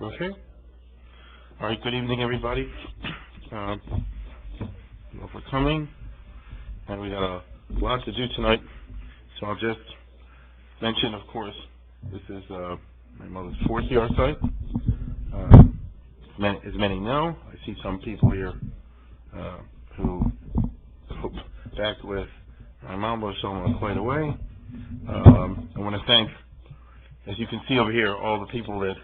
Okay. All right. Good evening, everybody. Thank you for coming. And we got a lot to do tonight, so I'll just mention, of course, this is my mother's fourth Yortzeit. As many know, I see some people here who go back with my mom was quite a way. I want to thank, as you can see over here, all the people that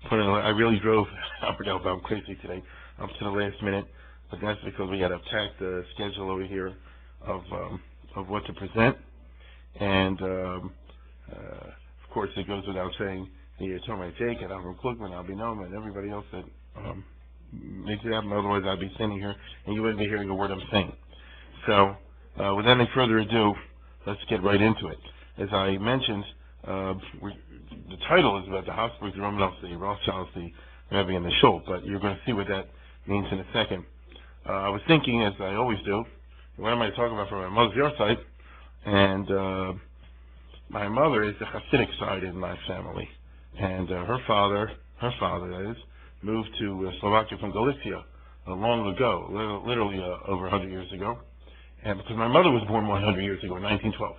put in. I really drove. I forgot about crazy today, up to the last minute, but that's because we had to pack the schedule over here of what to present, and of course it goes without saying the Tomei Jake and Avram Klugman, I'll be known, and everybody else that makes it happen. Otherwise, I'd be standing here and you wouldn't be hearing a word I'm saying. So, without any further ado, let's get right into it. As I mentioned, the title is about the Habsburgs, the Romanovs, the Rothschilds, the Rebbe, and the Shul, but you're going to see what that means in a second. I was thinking, as I always do, what am I talking about from my mother's Yortzeit? And my mother is the Hasidic side in my family, and her father, that is, moved to Slovakia from Galicia long ago, literally over 100 years ago, and because my mother was born 100 years ago in 1912.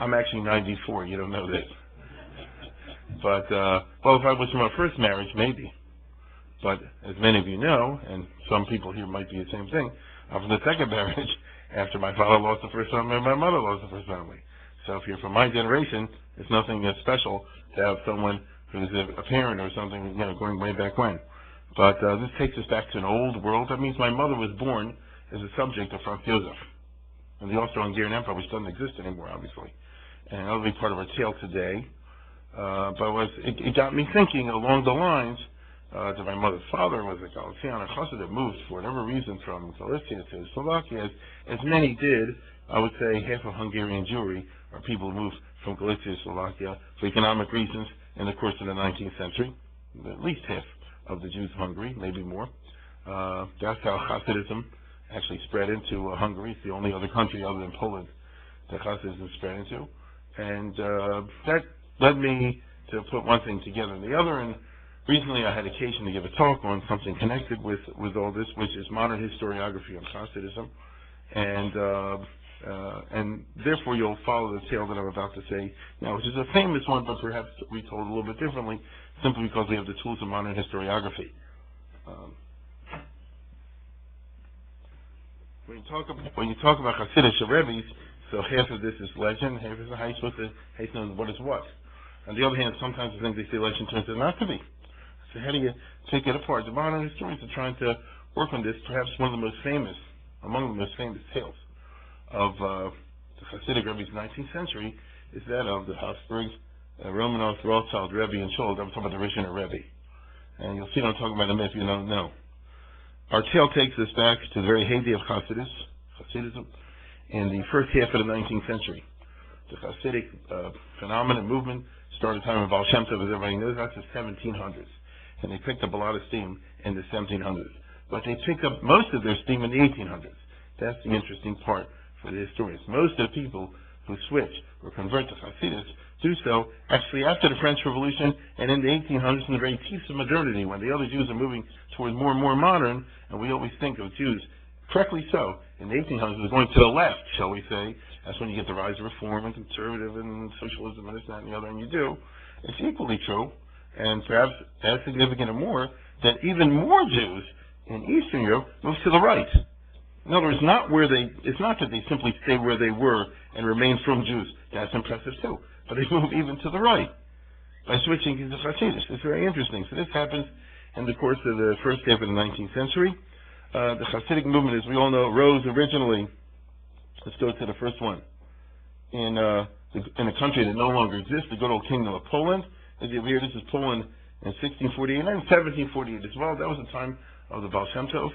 I'm actually 94. You don't know this. But, well, if I was from my first marriage, maybe. But as many of you know, and some people here might be the same thing, I'm from the second marriage after my father lost the first family and my mother lost the first family. So if you're from my generation, it's nothing special to have someone who's a parent or something, going way back when. But this takes us back to an old world. That means my mother was born as a subject of Franz Joseph and the Austro-Hungarian Empire, which doesn't exist anymore, obviously. And that'll be part of our tale today. But it got me thinking along the lines that my mother's father was a Galician Chassid that moved for whatever reason from Galicia to Slovakia, as many did. I would say half of Hungarian Jewry are people who moved from Galicia to Slovakia for economic reasons in the course of the 19th century. At least half of the Jews of Hungary, maybe more. That's how Hasidism actually spread into Hungary. It's the only other country other than Poland that Hasidism spread into. And that led me to put one thing together and the other. And recently I had occasion to give a talk on something connected with all this, which is modern historiography of Hasidism. And therefore you'll follow the tale that I'm about to say now, which is a famous one, but perhaps we told a little bit differently, simply because we have the tools of modern historiography. When you talk about Hasidic Rebbe's, so half of this is legend, half is how you're supposed to know what is what. On the other hand, sometimes the things they say legend turns out not to be. So how do you take it apart? The modern historians are trying to work on this, perhaps among the most famous tales of the Hasidic Rebbe's 19th century is that of the Habsburgs, Romanovs, Rothschild, Rebbe, and Shul. I'm talking about the Rishon Rebbe. And you'll see what I'm talking about in a minute if you don't know. Our tale takes us back to the very heyday of Hasidism in the first half of the 19th century. The Hasidic phenomenon movement started time of Baal Shem Tov, as everybody knows. That's the 1700s. And they picked up a lot of steam in the 1700s. But they picked up most of their steam in the 1800s. That's the interesting part for the historians. Most of the people who switch or convert to Hasidus do so actually after the French Revolution and in the 1800s in the very teeth of modernity, when the other Jews are moving towards more and more modern, and we always think of Jews, correctly so, in the 1800s was going to the left, shall we say. That's when you get the rise of reform and conservative and socialism and this, that, and the other, and you do. It's equally true, and perhaps as significant or more, that even more Jews in Eastern Europe move to the right. In other words, it's not that they simply stay where they were and remain from Jews. That's impressive too. But they move even to the right by switching into Hasidus. It's very interesting. So this happens in the course of the first half of the 19th century. The Hasidic movement, as we all know, rose originally. Let's go to the first one. In a country that no longer exists, the good old kingdom of Poland. As you hear, this is Poland in 1648 and then 1748 as well. That was the time of the Baal Shem Tov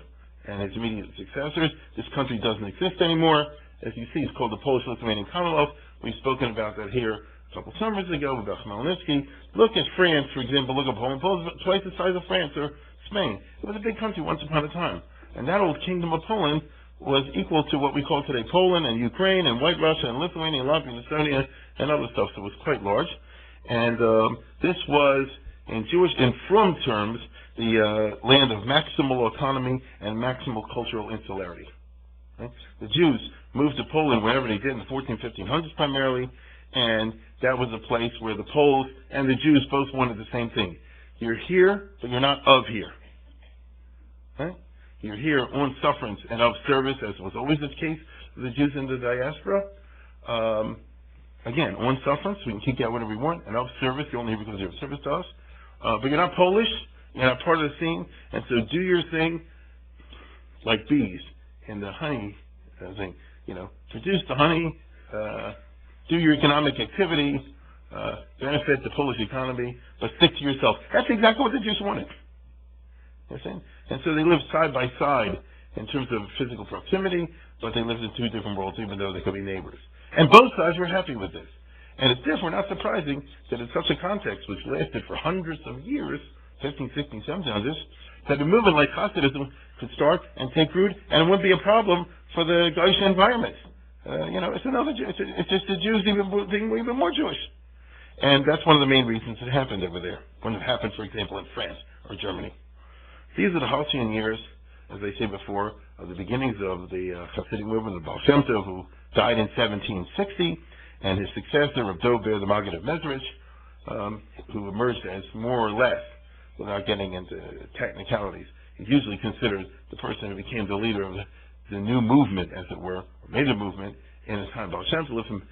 and his immediate successors. This country doesn't exist anymore. As you see, it's called the Polish-Lithuanian Commonwealth. We've spoken about that here a couple summers ago with Khmelnytsky. Look at France, for example. Look at Poland. Poland's twice the size of France or Spain. It was a big country once upon a time. And that old kingdom of Poland was equal to what we call today Poland and Ukraine and White Russia and Lithuania and Latvia and Estonia and other stuff. So it was quite large. And this was in Frum terms, the land of maximal autonomy and maximal cultural insularity. Right? The Jews moved to Poland whenever they did in the 1500s primarily, and that was a place where the Poles and the Jews both wanted the same thing. You're here, but you're not of here. Right? You're here on sufferance and of service, as was always the case with the Jews in the diaspora. Again, on sufferance, we can kick out whatever we want, and of service, you're only here because you're of service to us. But you're not Polish, you're not part of the scene, and so do your thing like bees in the honey thing. Produce the honey, do your economic activity, benefit the Polish economy, but stick to yourself. That's exactly what the Jews wanted. You understand? And so they lived side by side in terms of physical proximity, but they lived in two different worlds, even though they could be neighbors. And both sides were happy with this. And it's therefore not surprising that in such a context, which lasted for hundreds of years, 15, 16, 1700s, that a movement like Hasidism could start and take root, and it wouldn't be a problem for the Goyish environment. It's just the Jews being even more Jewish. And that's one of the main reasons it happened over there, when it happened, for example, in France or Germany. These are the halcyon years, as I said before, of the beginnings of the Hasidic movement of Baal Shem Tov, who died in 1760, and his successor, Rabbi Dovid the Maggid of Mezrich, who emerged as more or less, without getting into technicalities, he's usually considered the person who became the leader of the new movement, as it were, or made a movement in his time. Baal Shem Tov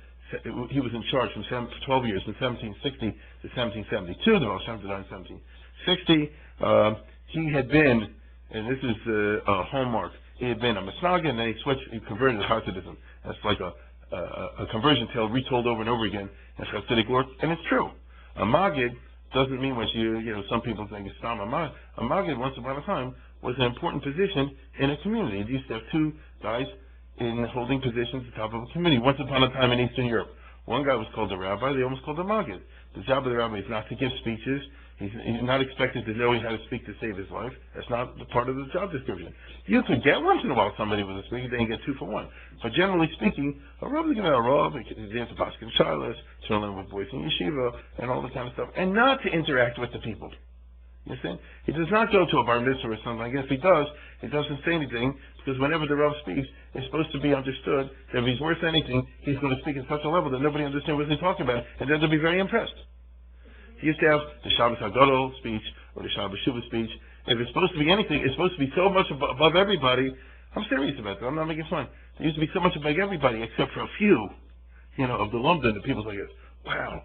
he was in charge for 12 years, from 1760 to 1772. The Baal Shem Tov died in 1760. He had been, and this is a hallmark, he had been a Masnaga, and then he converted to Hasidism. That's like a conversion tale retold over and over again in Hasidic lore, and it's true. A Maggid doesn't mean what some people think is Stam. A Maggid, once upon a time, was an important position in a community. It used to have two guys in holding positions at the top of a community. Once upon a time in Eastern Europe, one guy was called a rabbi, they almost called a Maggid. The job of the rabbi is not to give speeches. He's not expected to know how to speak to save his life. That's not the part of the job description. You could get once in a while somebody with a speaker, then you get 2 for 1. But generally speaking, a rabbi is going to have a rabbi, he's there to basket shilas, to learn with boys in yeshiva, and all that kind of stuff, and not to interact with the people. You understand? He does not go to a bar mitzvah or something. I guess he does. He doesn't say anything, because whenever the Rav speaks, it's supposed to be understood that if he's worth anything, he's going to speak at such a level that nobody understands what he's talking about, and then they'll be very impressed. He used to have the Shabbos HaGadol speech or the Shabbos Shuvah speech. If it's supposed to be anything, it's supposed to be so much above everybody. I'm serious about that. I'm not making fun. It used to be so much above everybody except for a few, of the London, the people like this. Wow,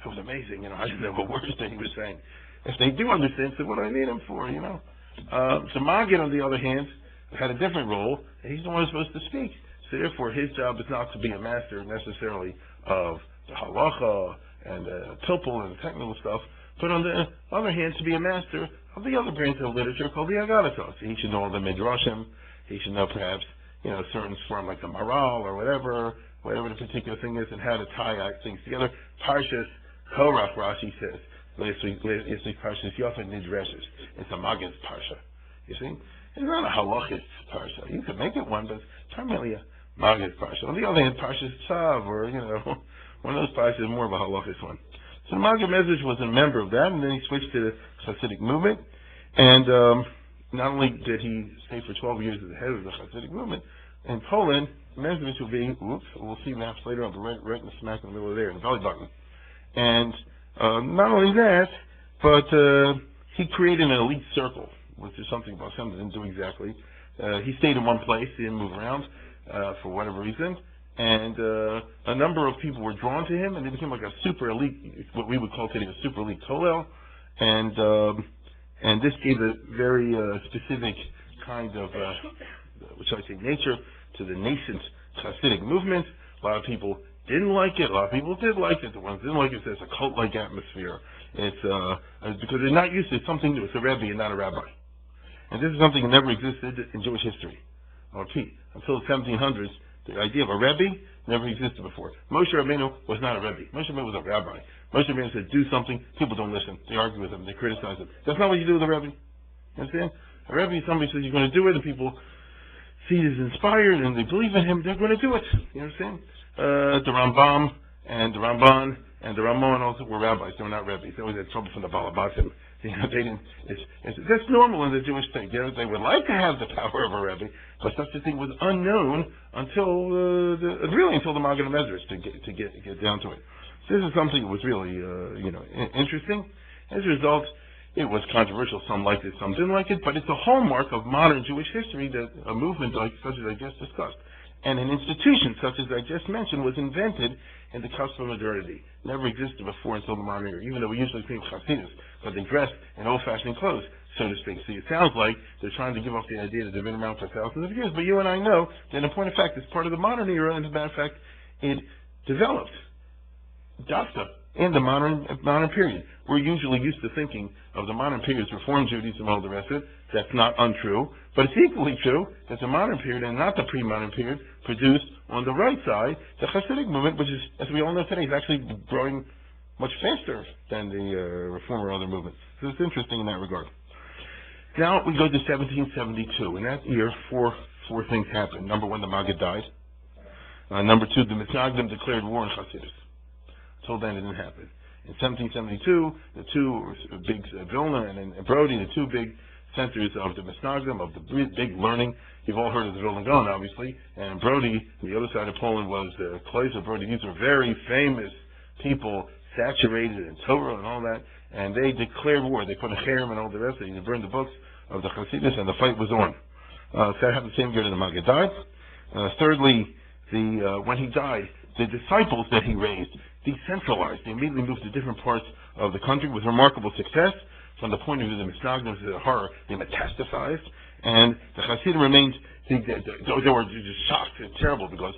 that was amazing. I didn't know what words that he was saying. If they do understand, so what do I need him for, So Maggid, on the other hand, had a different role, and he's the one who's supposed to speak. So therefore, his job is not to be a master necessarily of the halacha and pilpul and technical stuff, but on the other hand, to be a master of the other branch of literature called the Agadatos. He should know all the midrashim. He should know perhaps, certain form like the Maral or whatever the particular thing is, and how to tie things together. Parshas Korach, Rashi says. Last week Parshas Yofet Nidreshes. It's a Maggid's Parsha. You see? It's not a halachist Parsha. You could make it one, but it's primarily a Maggid's Parsha. On the other hand, Parshas Tzav, or, one of those parshas is more of a halachist one. So the Maggid Mezrich was a member of that, and then he switched to the Hasidic movement. And not only did he stay for 12 years as the head of the Hasidic movement, in Poland, Mezrich will be, we'll see maps later on, but right in the smack in the middle of there, in the belly button. And not only that, but he created an elite circle, which is something Baal Shem didn't do exactly. He stayed in one place, he didn't move around for whatever reason. And a number of people were drawn to him, and they became like a super elite, what we would call today a super elite kollel. And this gave a very specific kind of, nature to the nascent Hasidic movement. A lot of people didn't like it. A lot of people did like it. The ones who didn't like it, there's a cult-like atmosphere. It's because they're not used to something new. It's a rebbe and not a rabbi. And this is something that never existed in Jewish history. I'll repeat. Until the 1700s, the idea of a rebbe never existed before. Moshe Rabbeinu was not a rebbe. Moshe Rabbeinu was a rabbi. Moshe Rabbeinu said, do something. People don't listen. They argue with him. They criticize him. That's not what you do with a rebbe. You understand? A rebbe is somebody who says you're going to do it, and people see it as inspired, and they believe in him. They're going to do it. You understand? The Rambam and the Ramban And the Ramon also were rabbis. They were not rabbis. They always had trouble from the Balabatim. They didn't. That's normal in the Jewish thing. They would like to have the power of a rabbi, but such a thing was unknown until the Magen Medrash to get down to it. So this is something that was really interesting. As a result, it was controversial. Some liked it, some didn't like it, but it's a hallmark of modern Jewish history that a movement such as I just discussed and an institution such as I just mentioned was invented in the cusp of modernity. Never existed before until the modern era, even though we usually think Hasidus, but they dress in old-fashioned clothes, so to speak. So it sounds like they're trying to give off the idea that they've been around for thousands of years, but you and I know that in point of fact, it's part of the modern era, and as a matter of fact, it developed Dafka in the modern period. We're usually used to thinking of the modern period as Reform Judaism and all the rest of it. That's not untrue, but it's equally true that the modern period and not the pre-modern period produced on the right side the Hasidic movement, which is, as we all know today, is actually growing much faster than the Reform or other movements. So it's interesting in that regard. Now we go to 1772. In that year, four things happened. Number one, the Maggid died. Number two, the Mitnagdim declared war on Hasidus. Until then, it didn't happen. In 1772, the two big, Vilna and Brody, the two big centers of the Misnagdim, of the big learning. You've all heard of the Vilna Gaon, obviously. And Brody, the other side of Poland, was Kleisa Brody. These were very famous people, saturated in Torah and all that. And they declared war. They put a cherem and all the rest. They burned the books of the Hasidus, and the fight was on. So that happened the same year that the Maggid died. Thirdly, when he died, the disciples that he raised decentralized. They immediately moved to different parts of the country with remarkable success. From the point of view of the Misnagdim, the horror, they metastasized, and the Hasidim remained. They were just shocked and terrible because,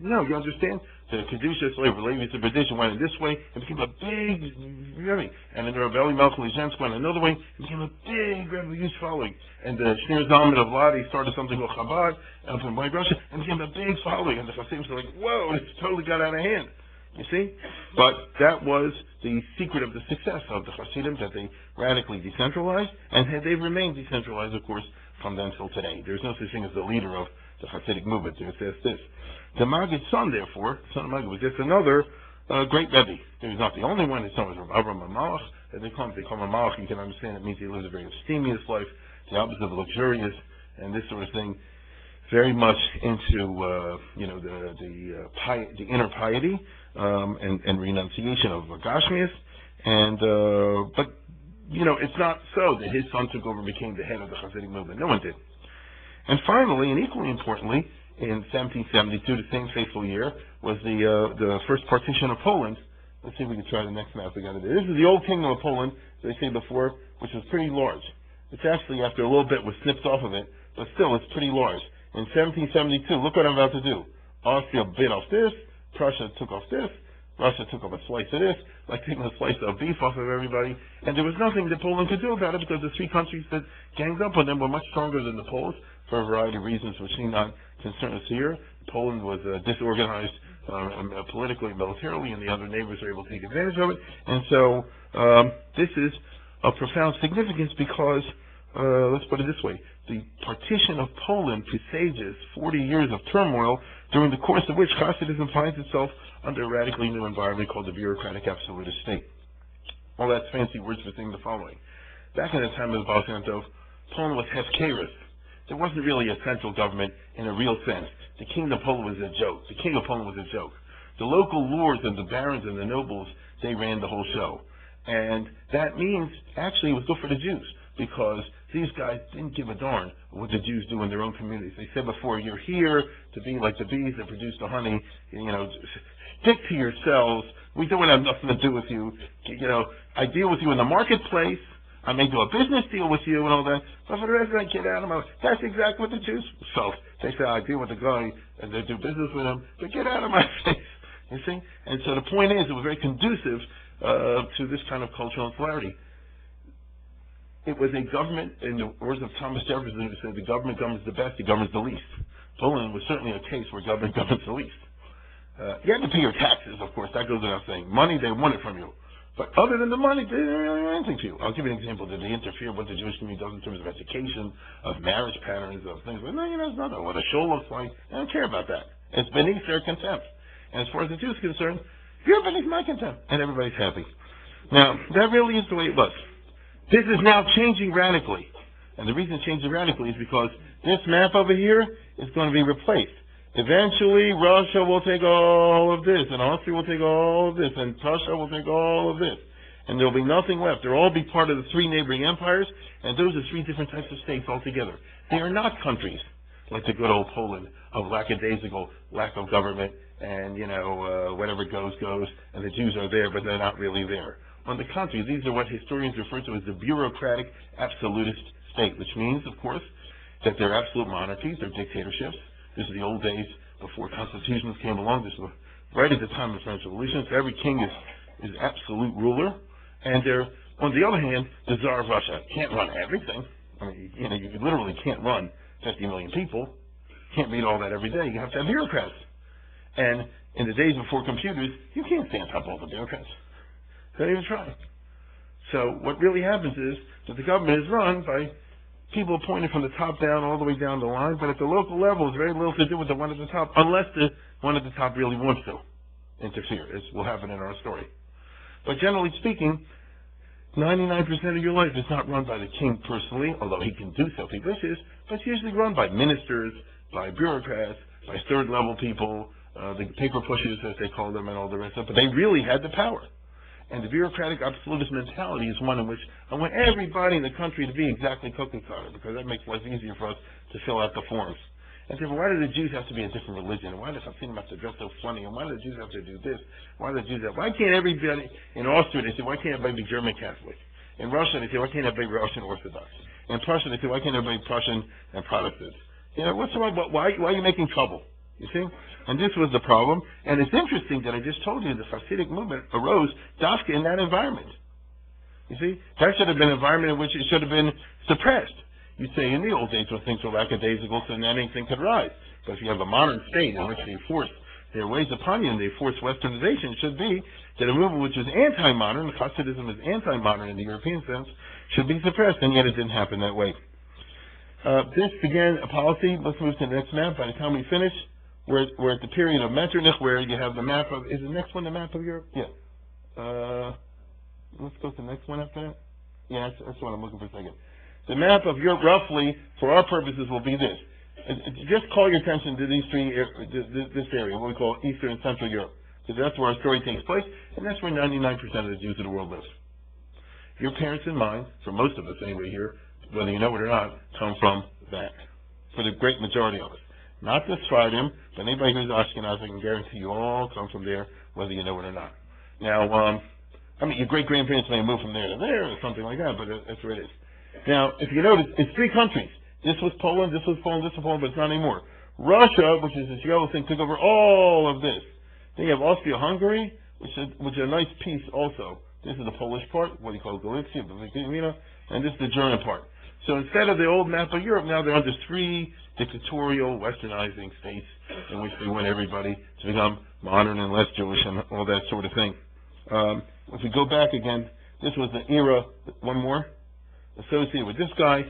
no, you understand? The Kedusha, Levi's tradition went in this way, it became a big, and then the Rebbe Melchel Lizhensk went another way, it became a big, huge following. And the Shneur Zalman of Ladi started something called Chabad, up in White Russia, and became a big following. And the Hasidim were like, whoa, it's totally got out of hand. You see? But that was the secret of the success of the Hasidim, that they radically decentralized, and they've remained decentralized, of course, from then till today. There's no such thing as the leader of the Hasidic movement. It says this. The Maggid's son, therefore, son of Maggid, was just another great Rebbe. He was not the only one. His son was Avram Malach. They call him a Malach. You can understand it means he lived a very abstemious life, the opposite of luxurious, and this sort of thing. Very much into the inner piety and renunciation of Gashmias, but it's not so that his son took over and became the head of the Hasidic movement. No one did. And finally, and equally importantly, in 1772, the same fateful year, was the first partition of Poland. Let's see if we can try the next map we got to do. This is the old kingdom of Poland, as I said before, which was pretty large. It's actually, after a little bit, was snipped off of it, but still, it's pretty large. In 1772, look what I'm about to do. Austria bit off this, Prussia took off this, Russia took off a slice of this, like taking a slice of beef off of everybody, and there was nothing that Poland could do about it because the three countries that ganged up on them were much stronger than the Poles for a variety of reasons which need not concern us here. Poland was disorganized politically and militarily, and the other neighbors were able to take advantage of it. And so this is of profound significance because, let's put it this way, the partition of Poland presages 40 years of turmoil, during the course of which Hasidism finds itself under a radically new environment called the bureaucratic absolutist state. All that's fancy words for saying the following. Back in the time of the Baal Shem Tov, Poland was hefkerus. There wasn't really a central government in a real sense. The king of Poland was a joke. The king of Poland was a joke. The local lords and the barons and the nobles, they ran the whole show. And that means, actually, it was good for the Jews, because these guys didn't give a darn what the Jews do in their own communities. They said before, you're here to be like the bees that produce the honey. Stick to yourselves. We don't have nothing to do with you. I deal with you in the marketplace. I may do a business deal with you and all that. But for the rest of that, get out of my way. That's exactly what the Jews felt. They said, I deal with the guy and they do business with him, but get out of my face. You see? And so the point is, it was very conducive to this kind of cultural polarity. It was a government, in the words of Thomas Jefferson, who said the government governs the best, it governs the least. Poland was certainly a case where government governs the least. You had to pay your taxes, of course, that goes without saying. Money, they wanted from you. But other than the money, they didn't really want anything to you. I'll give you an example. Did they interfere with what the Jewish community does in terms of education, of marriage patterns, of things? Well, no, it's nothing. What a show looks like, they don't care about that. It's beneath their contempt. And as far as the Jews are concerned, Everybody's making them, and everybody's happy. Now, that really is the way it was. This is now changing radically. And the reason it's changing radically is because this map over here is going to be replaced. Eventually, Russia will take all of this, and Austria will take all of this, and Prussia will take all of this. And there will be nothing left. They'll all be part of the three neighboring empires, and those are three different types of states altogether. They are not countries like the good old Poland of lackadaisical lack of government, and, whatever goes, and the Jews are there, but they're not really there. On the contrary, these are what historians refer to as the bureaucratic absolutist state, which means, of course, that they're absolute monarchies, they're dictatorships. This is the old days before constitutions came along. This is right at the time of the French Revolution. So every king is absolute ruler. And they're, on the other hand, the Tsar of Russia can't run everything. I mean, you literally can't run 50 million people. Can't read all that every day. You have to have bureaucrats. And in the days before computers, you can't stay on top of all the bureaucrats. Don't even try. So what really happens is that the government is run by people appointed from the top down all the way down the line, but at the local level, it's very little to do with the one at the top, unless the one at the top really wants to interfere, as will happen in our story. But generally speaking, 99% of your life is not run by the king personally, although he can do so if he wishes, but it's usually run by ministers, by bureaucrats, by third-level people, the paper pushers, as they call them, and all the rest of it. But they really had the power. And the bureaucratic absolutist mentality is one in which I want everybody in the country to be exactly cookie cutter, because that makes life easier for us to fill out the forms. And say, well, why do the Jews have to be a different religion? And why does Hasidim have to dress so funny? And why do the Jews have to do this? Why do the Jews have... Why can't everybody... In Austria, they say, why can't everybody be German Catholic? In Russia, they say, why can't everybody be Russian Orthodox? In Prussia, they say, why can't everybody be Prussian and Protestant? What's the wrong? Why are you making trouble? You see? And this was the problem. And it's interesting that I just told you the Hasidic movement arose dafka in that environment. You see? That should have been an environment in which it should have been suppressed. You'd say in the old days when things were lackadaisical, so then anything could rise. But if you have a modern state in which they force their ways upon you and they force westernization, it should be that a movement which is anti-modern, Hasidism is anti-modern in the European sense, should be suppressed, and yet it didn't happen that way. This began a policy. Let's move to the next map. By the time we finish, we're at the period of Metternich, where you have the map of... Is the next one the map of Europe? Yeah. Let's go to the next one after that. Yeah, that's what I'm looking for a second. The map of Europe, roughly, for our purposes, will be this. Just call your attention to these this area, what we call Eastern and Central Europe, because that's where our story takes place, and that's where 99% of the Jews of the world live. Your parents and mine, for most of us anyway here, whether you know it or not, come from that, for the great majority of us. Not the Sfardim, but anybody who's Ashkenaz, I can guarantee you all come from there, whether you know it or not. Now, your great-grandparents may move from there to there or something like that, but that's where it is. Now, if you notice, it's three countries. This was Poland, this was Poland, this was Poland, but it's not anymore. Russia, which is this yellow thing, took over all of this. Then you have Austria-Hungary, which is a nice piece also. This is the Polish part, what do you call Galicia, and this is the German part. So instead of the old map of Europe, now they're under three dictatorial, westernizing states in which they want everybody to become modern and less Jewish and all that sort of thing. If we go back again, this was the era, one more, associated with this guy,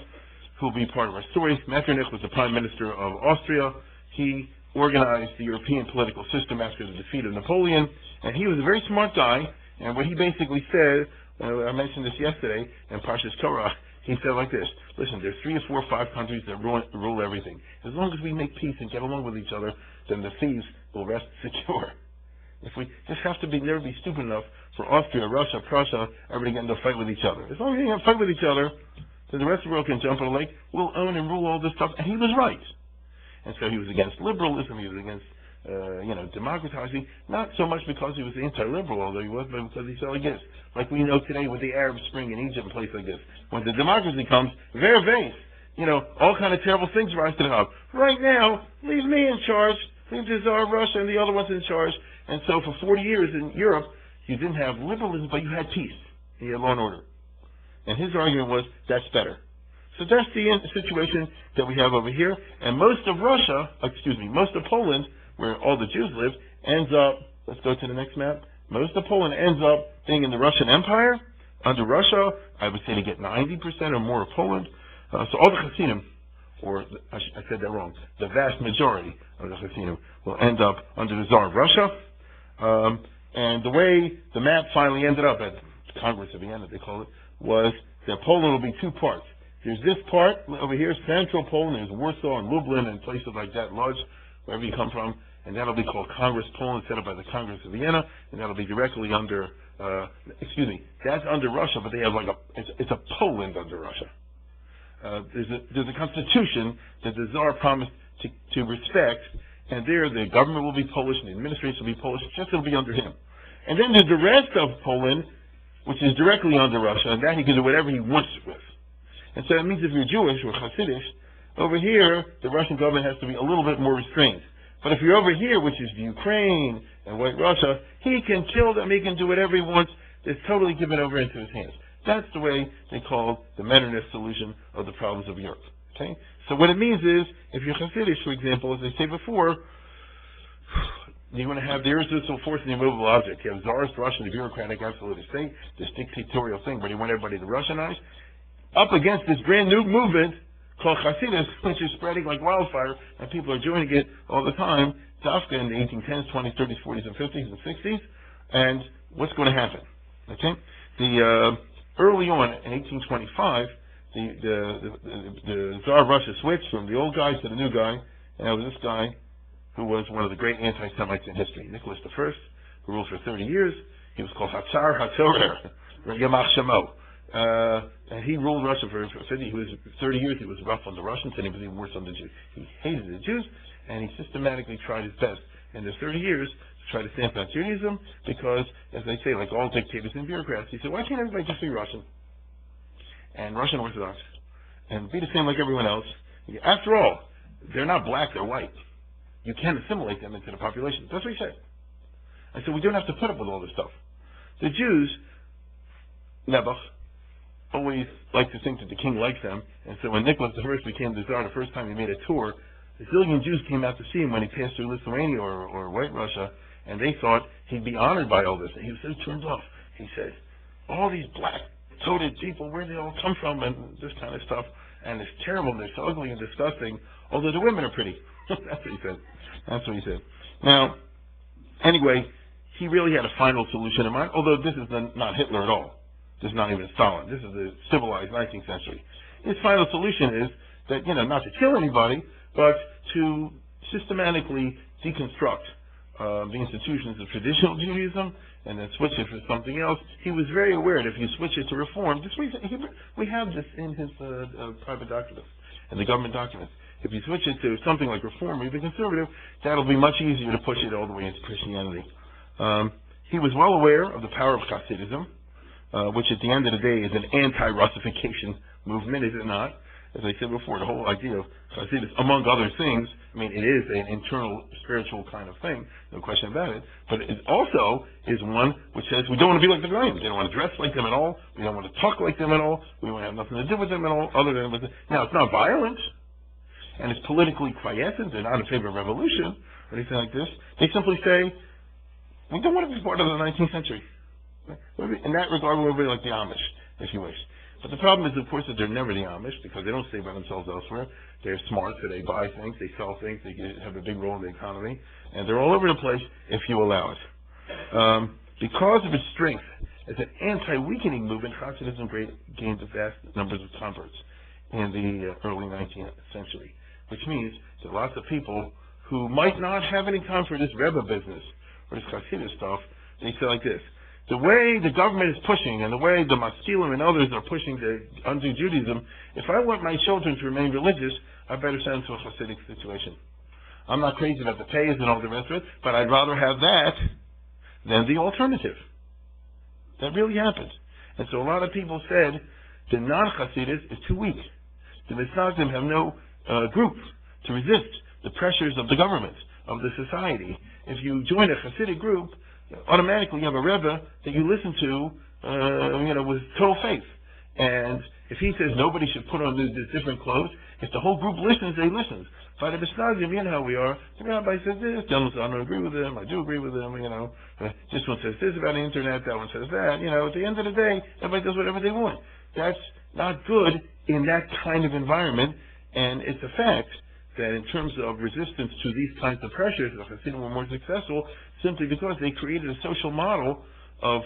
who will be part of our story. Metternich was the prime minister of Austria. He organized the European political system after the defeat of Napoleon, and he was a very smart guy, and what he basically said, I mentioned this yesterday in Parshas Torah, he said like this: listen, there's 3 or 4 or 5 countries that rule everything. As long as we make peace and get along with each other, then the thieves will rest secure. If we just have to never be stupid enough for Austria, Russia, Prussia, everybody getting into a fight with each other. As long as you don't fight with each other, then the rest of the world can jump on a lake, we'll own and rule all this stuff. And he was right. And so he was against liberalism, he was against democratizing, not so much because he was anti-liberal, although he was, but because he said like this, like we know today with the Arab Spring in Egypt and places like this. When the democracy comes, all kind of terrible things rise to the top. Right now, leave me in charge, leave the Tsar of Russia and the other ones in charge. And so for 40 years in Europe, you didn't have liberalism, but you had peace. You had law and order. And his argument was, that's better. So that's the situation that we have over here. And most of Poland, where all the Jews live, ends up, let's go to the next map, most of Poland ends up being in the Russian Empire. Under Russia, I would say to get 90% or more of Poland. So all the Hasidim, I said that wrong, the vast majority of the Hasidim will end up under the Tsar of Russia. And the way the map finally ended up at Congress of Vienna, they call it, was that Poland will be two parts. There's this part over here, central Poland. There's Warsaw and Lublin and places like that, Lodz, wherever you come from, and that'll be called Congress Poland, set up by the Congress of Vienna, and that'll be directly under, that's under Russia, but they have like it's a Poland under Russia. There's a constitution that the Tsar promised to respect, and there the government will be Polish and the administration will be Polish, just it'll be under him. And then there's the rest of Poland, which is directly under Russia, and that he can do whatever he wants with. And so that means if you're Jewish or Hasidic, over here, the Russian government has to be a little bit more restrained. But if you're over here, which is the Ukraine and White Russia, he can kill them, he can do whatever he wants. It's totally given over into his hands. That's the way they call the Metternich solution of the problems of Europe. Okay? So what it means is, if you're Hasidic, for example, as I say before, you're going to have the irresistible force and the immovable object. You have Tsarist Russian, the bureaucratic absolute state, this dictatorial thing, but you want everybody to Russianize. Up against this brand new movement called Hasidus, which is spreading like wildfire, and people are joining it all the time, Dafka in the 1810s, 20s, 30s, 40s, and 50s, and 60s. And what's going to happen? Okay? Early on, in 1825, the Tsar of Russia switched from the old guy to the new guy, and it was this guy who was one of the great anti-Semites in history, Nicholas I, who ruled for 30 years. He was called Hatzar HaTzorer, Yamach Shemo. And he ruled Russia for 30 years. He was rough on the Russians, and he was even worse on the Jews. He hated the Jews, and he systematically tried his best in the 30 years to try to stamp out Judaism, because, as they say, like all dictators and bureaucrats, he said, why can't everybody just be Russian and Russian Orthodox and be the same like everyone else? After all, they're not black, they're white. You can't assimilate them into the population. That's what he said. And so we don't have to put up with all this stuff. The Jews, Nebuch, always like to think that the king likes them, and so when Nicholas I became the Tsar, the first time he made a tour, a zillion Jews came out to see him when he passed through Lithuania or White Russia, and they thought he'd be honored by all this. And he was so turned off. He said, all these black-coated people, where they all come from, and this kind of stuff, and it's terrible, and they're so ugly and disgusting, although the women are pretty. That's what he said. That's what he said. Now, anyway, he really had a final solution in mind, although this is not Hitler at all. This is not even Stalin. This is the civilized 19th century. His final solution is that, not to kill anybody, but to systematically deconstruct the institutions of traditional Judaism and then switch it for something else. He was very aware that if you switch it to reform, we have this in his private documents and the government documents. If you switch it to something like reform or even conservative, that'll be much easier to push it all the way into Christianity. He was well aware of the power of Hasidism, which at the end of the day is an anti-Russification movement, is it not? As I said before, the whole idea of Hasidus, among other things, it is an internal spiritual kind of thing, no question about it, but it also is one which says we don't want to be like the Goyim. We don't want to dress like them at all. We don't want to talk like them at all. We want to have nothing to do with them at all, other than with them. Now, it's not violent, and it's politically quiescent. They're not in favor of revolution or anything like this. They simply say, we don't want to be part of the 19th century. In that regard, we're really like the Amish, if you wish. But the problem is, of course, that they're never the Amish, because they don't stay by themselves elsewhere. They're smart, so they buy things, they sell things, they have a big role in the economy, and they're all over the place if you allow it. Because of its strength as an anti-weakening movement, Hasidism gained vast numbers of converts in the early 19th century, which means that lots of people who might not have any time for this Rebbe business or this Hasidus stuff, they say like this: the way the government is pushing and the way the Maskilim and others are pushing to undo Judaism, if I want my children to remain religious, I better send them to a Hasidic situation. I'm not crazy about the pays and all the rest of it, but I'd rather have that than the alternative. That really happened. And so a lot of people said the non-Hasidus is too weak. The Misnagdim have no group to resist the pressures of the government, of the society. If you join a Hasidic group, automatically you have a Rebbe that you listen to, with total faith. And if he says nobody should put on these different clothes, if the whole group listens, they listen. By the Misnagdim, you know how we are. The rabbi says this, I don't agree with him, I do agree with him, this one says this about the internet, that one says that. At the end of the day, everybody does whatever they want. That's not good in that kind of environment, and it's a fact that in terms of resistance to these kinds of pressures, the Hasidim were more successful simply because they created a social model of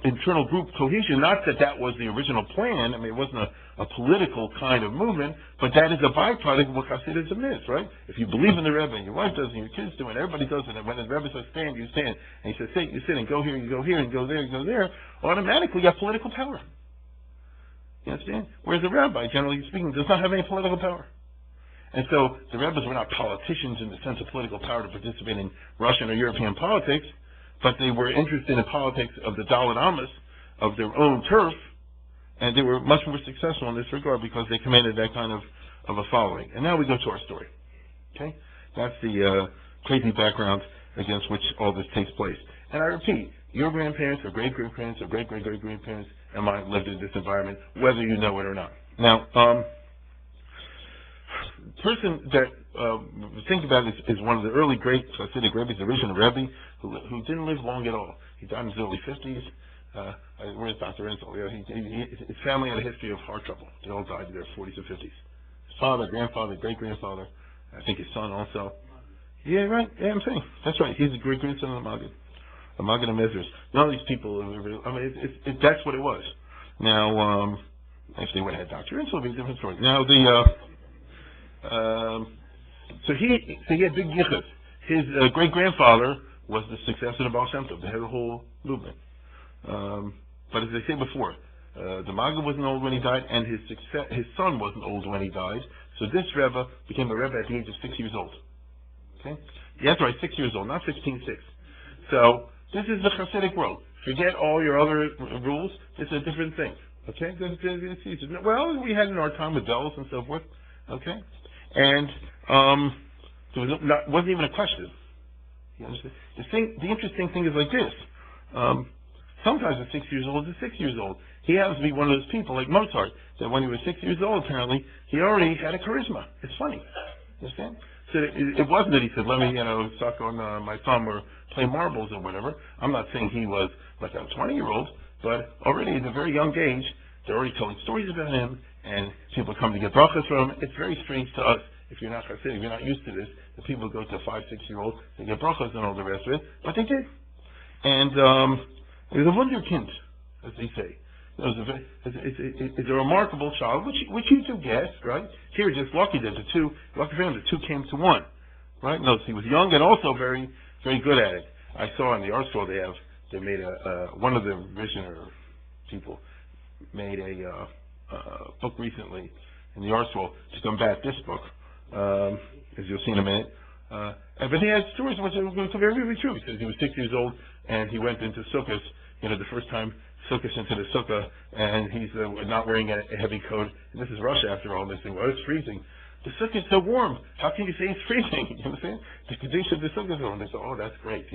internal group cohesion. Not that that was the original plan. I mean, it wasn't a political kind of movement, but that is a byproduct of what Hasidism is, right? If you believe in the Rebbe, and your wife does, and your kids do, and everybody does it, and when the Rebbe says stand, you stand, and he says sit, you sit, and go here, you go here, and go there, you go there, automatically you have political power. You understand? Whereas the rabbi, generally speaking, does not have any political power. And so the Rebbes were not politicians in the sense of political power to participate in Russian or European politics, but they were interested in politics of the Dalit Amos, of their own turf, and they were much more successful in this regard because they commanded that kind of a following. And now we go to our story. Okay? That's the crazy background against which all this takes place. And I repeat, your grandparents or great-grandparents or great-great-great-grandparents and mine lived in this environment, whether you know it or not. Now, the person that think about it is one of the early great Hasidic Rebbe's, the original Rebbe, who didn't live long at all. He died in his early 50s. Where's Dr. Enzel? His family had a history of heart trouble. They all died in their 40s and 50s. His father, grandfather, great-grandfather, I think his son also. Yeah, right. Yeah, I'm saying. That's right. He's the great-grandson of the Maggid. The Maggid of Mezrus. None of these people, I mean, that's what it was. Now, if they would have had Dr. Enzel, it would be a different story. Now, so he had big yichus. His great-grandfather was the successor of Baal Shem Tov. They had a whole movement. But as I said before, the Maggid wasn't old when he died, and his son wasn't old when he died. So this Rebbe became a Rebbe at the age of 6 years old. Okay? That's right, 6 years old, not 16.6. So this is the Hasidic world. Forget all your other rules. It's a different thing. Okay? Well, we had in our time with bells and so forth. Okay? And there wasn't even a question. You understand? The interesting thing is like this. Sometimes a 6 years old is 6 years old. He happens to be one of those people like Mozart, that when he was 6 years old, apparently, he already had a charisma. It's funny. You understand? So it wasn't that he said, let me, suck on my thumb or play marbles or whatever. I'm not saying he was like a 20-year-old, but already at a very young age, they're already telling stories about him, and people come to get brachas from him. It's very strange to us, if you're not Hasidic, if you're not used to this, that people go to 5, 6-year-olds, they get brachas and all the rest of it, but they did. And it was a wunderkind, as they say. It's a remarkable child, which you two guess, right? Here, just lucky that lucky for him, the two came to one, right? Notice he was young and also very, very good at it. I saw in the art school they made one of the visionary people made a book recently in the art school to combat this book, as you'll see in a minute. But he had stories which are very, very true. He says he was 6 years old and he went into sukkahs, the first time sukkahs into the sukkah, and he's not wearing a heavy coat. And this is Russia after all. And they say, well, it's freezing. The sukkah is so warm. How can you say it's freezing? You understand? The condition of the sukkah is warm. They say, oh, that's great,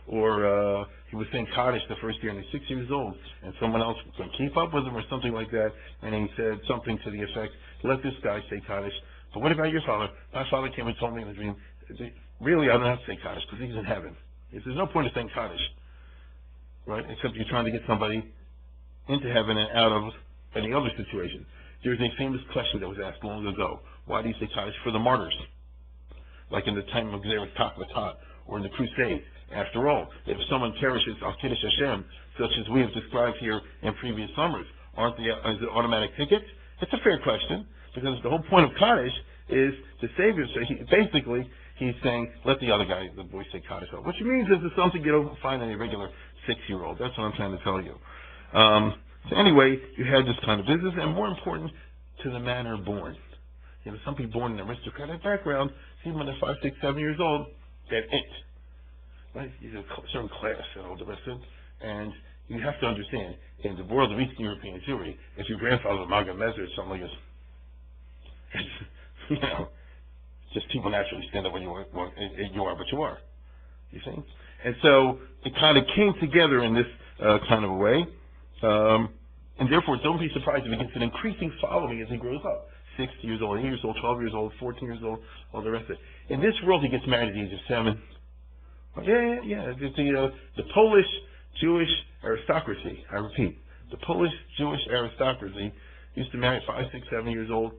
Or he was saying Kaddish the first year, and he's 6 years old, and someone else couldn't keep up with him or something like that, and he said something to the effect, let this guy say Kaddish. But what about your father? My father came and told me in a dream, really, I don't have to say Kaddish because he's in heaven. There's no point in saying Kaddish, right? Except you're trying to get somebody into heaven and out of any other situation. There's a famous question that was asked long ago. Why do you say Kaddish? For the martyrs. Like in the time of Xeris Takvatat, or in the Crusades. After all, if someone perishes Al Kiddush Hashem, such as we have described here in previous summers, aren't they is it automatic tickets? It's a fair question, because the whole point of Kaddish is the Savior. So he's saying, let the other guy, the boy, say Kaddish. Which means this is something you don't find in a regular 6-year-old. That's what I'm trying to tell you. So anyway, you had this kind of business, and more important, to the manner born. Some people born in an aristocratic background, even when they're 5, 6, 7 years old, they're it. Right? He's a certain class and all the rest of it. And you have to understand, in the world of Eastern European Jewry, if your grandfather was a Maggid Mezrus, something like this, just people naturally stand up when you are what you are. You see? And so it kind of came together in this kind of a way. And therefore, don't be surprised if he gets an increasing following as he grows up. 6 years old, 8 years old, 12 years old, 14 years old, all the rest of it. In this world, he gets married at the age of 7. Yeah. The Polish Jewish aristocracy, I repeat, the Polish Jewish aristocracy used to marry at 5, 6, 7 years old.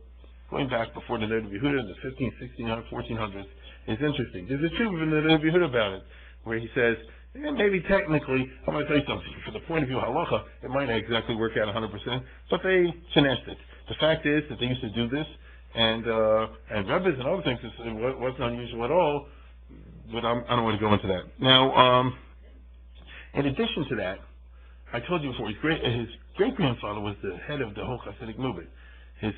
going back before the Rabbi Yehuda in the 1500s, 1600s, 1400s, is interesting. There's a truth in the Rabbi Yehuda about it, where he says, maybe technically, I'm going to tell you something, from the point of view of halacha, it might not exactly work out 100%, but they finessed it. The fact is that they used to do this, and Rebbes and other things, it wasn't unusual at all, but I don't want to go into that. Now, in addition to that, I told you before, his great-grandfather was the head of the whole Hasidic movement. His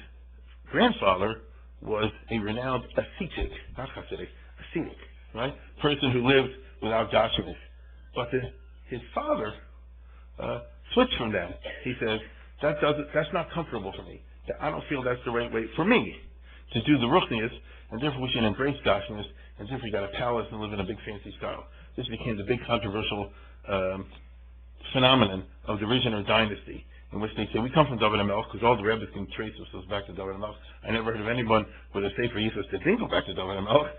grandfather was a renowned ascetic, not Hasidic, ascetic, right? Person who lived without gashmis. But his father switched from that. He says, that's not comfortable for me. I don't feel that's the right way for me to do the ruchnius, and therefore we should embrace gashmis, and therefore you got a palace and live in a big fancy style. This became the big controversial phenomenon of the Rishon dynasty, in which they say, we come from David HaMelech, because all the rabbis can trace themselves back to David HaMelech. I never heard of anyone with a Sefer Yisos that didn't go back to David HaMelech,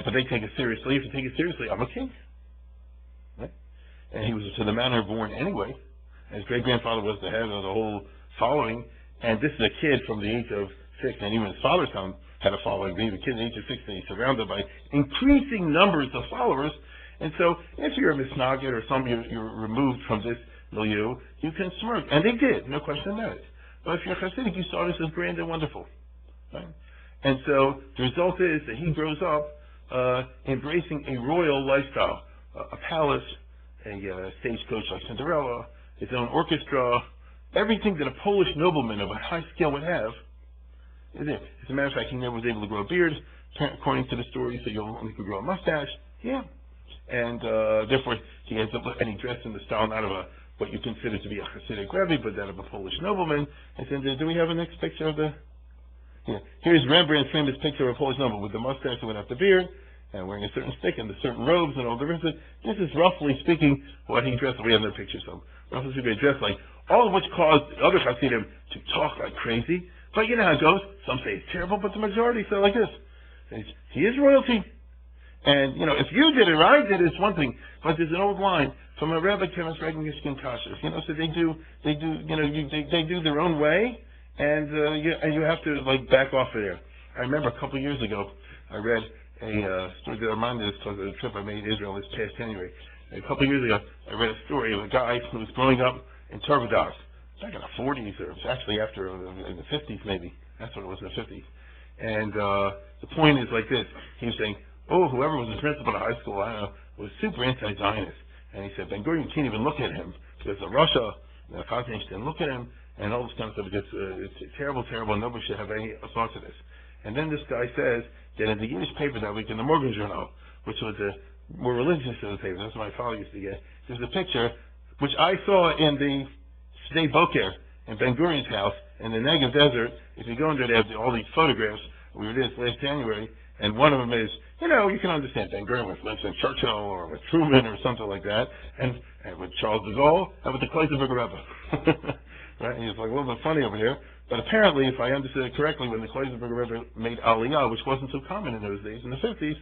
but they take it seriously. If you take it seriously, I'm a king. Right? And he was to the manner born anyway. His great-grandfather was the head of the whole following, and this is a kid from the age of 6, and even his father's son had a following. He was a kid at the age of 6, and he's surrounded by increasing numbers of followers. And so, if you're a misnagid or somebody you're removed from this milieu, you can smirk. And they did, no question about it. But if you're Hasidic, you saw this as grand and wonderful. Right? And so, the result is that he grows up embracing a royal lifestyle. A palace, a stagecoach like Cinderella, his own orchestra, everything that a Polish nobleman of a high scale would have is there. As a matter of fact, he never was able to grow a beard, according to the story, so you only could grow a mustache. Yeah. And therefore, he ends up, and he dressed in the style not of what you consider to be a Hasidic rabbi, but that of a Polish nobleman. And said, do we have a next picture of the... Yeah. Here's Rembrandt's famous picture of a Polish nobleman with the mustache and without the beard, and wearing a certain stick and the certain robes and all the rest of it. This is roughly speaking what he dressed. We have no pictures of him. Roughly speaking, he dressed like, all of which caused the other Hasidim to talk like crazy. But you know how it goes. Some say it's terrible, but the majority say like this. He is royalty. And, if you did it or I did it, it's one thing. But there's an old line from a Rabbi Kemes Regenishkin Kashrus. So they do their own way, and you have to, back off of there. I remember a couple of years ago, I read a story that reminded us because of the trip I made to Israel this past January. A couple of years ago, I read a story of a guy who was growing up in Turvadas, back in the 40s, or actually after, in the 50s maybe. That's what it was, in the 50s. And the point is like this. He was saying, whoever was the principal of high school, I don't know, was super anti-Zionist. And he said, Ben-Gurion, you can't even look at him, because Russia, the Constantine didn't look at him, and all this kind of stuff, because it's terrible, terrible, and nobody should have any thoughts of this. And then this guy says that in the Yiddish paper that week, in the Morgan Journal, which was a more religious of the paper, that's what my father used to get, there's a picture, which I saw in the Sdei Boker, in Ben-Gurion's house, in the Negev Desert. If you go in there, they have all these photographs. We were there last January, and one of them is, you can understand Ben-Gurion with Winston Churchill or with Truman or something like that, and with Charles de Gaulle, and with the Kleisenberger Rebbe. Right? And he's like a little bit funny over here. But apparently, if I understood it correctly, when the Kleisenberger Rebbe made Aliyah, which wasn't so common in those days, in the 50s,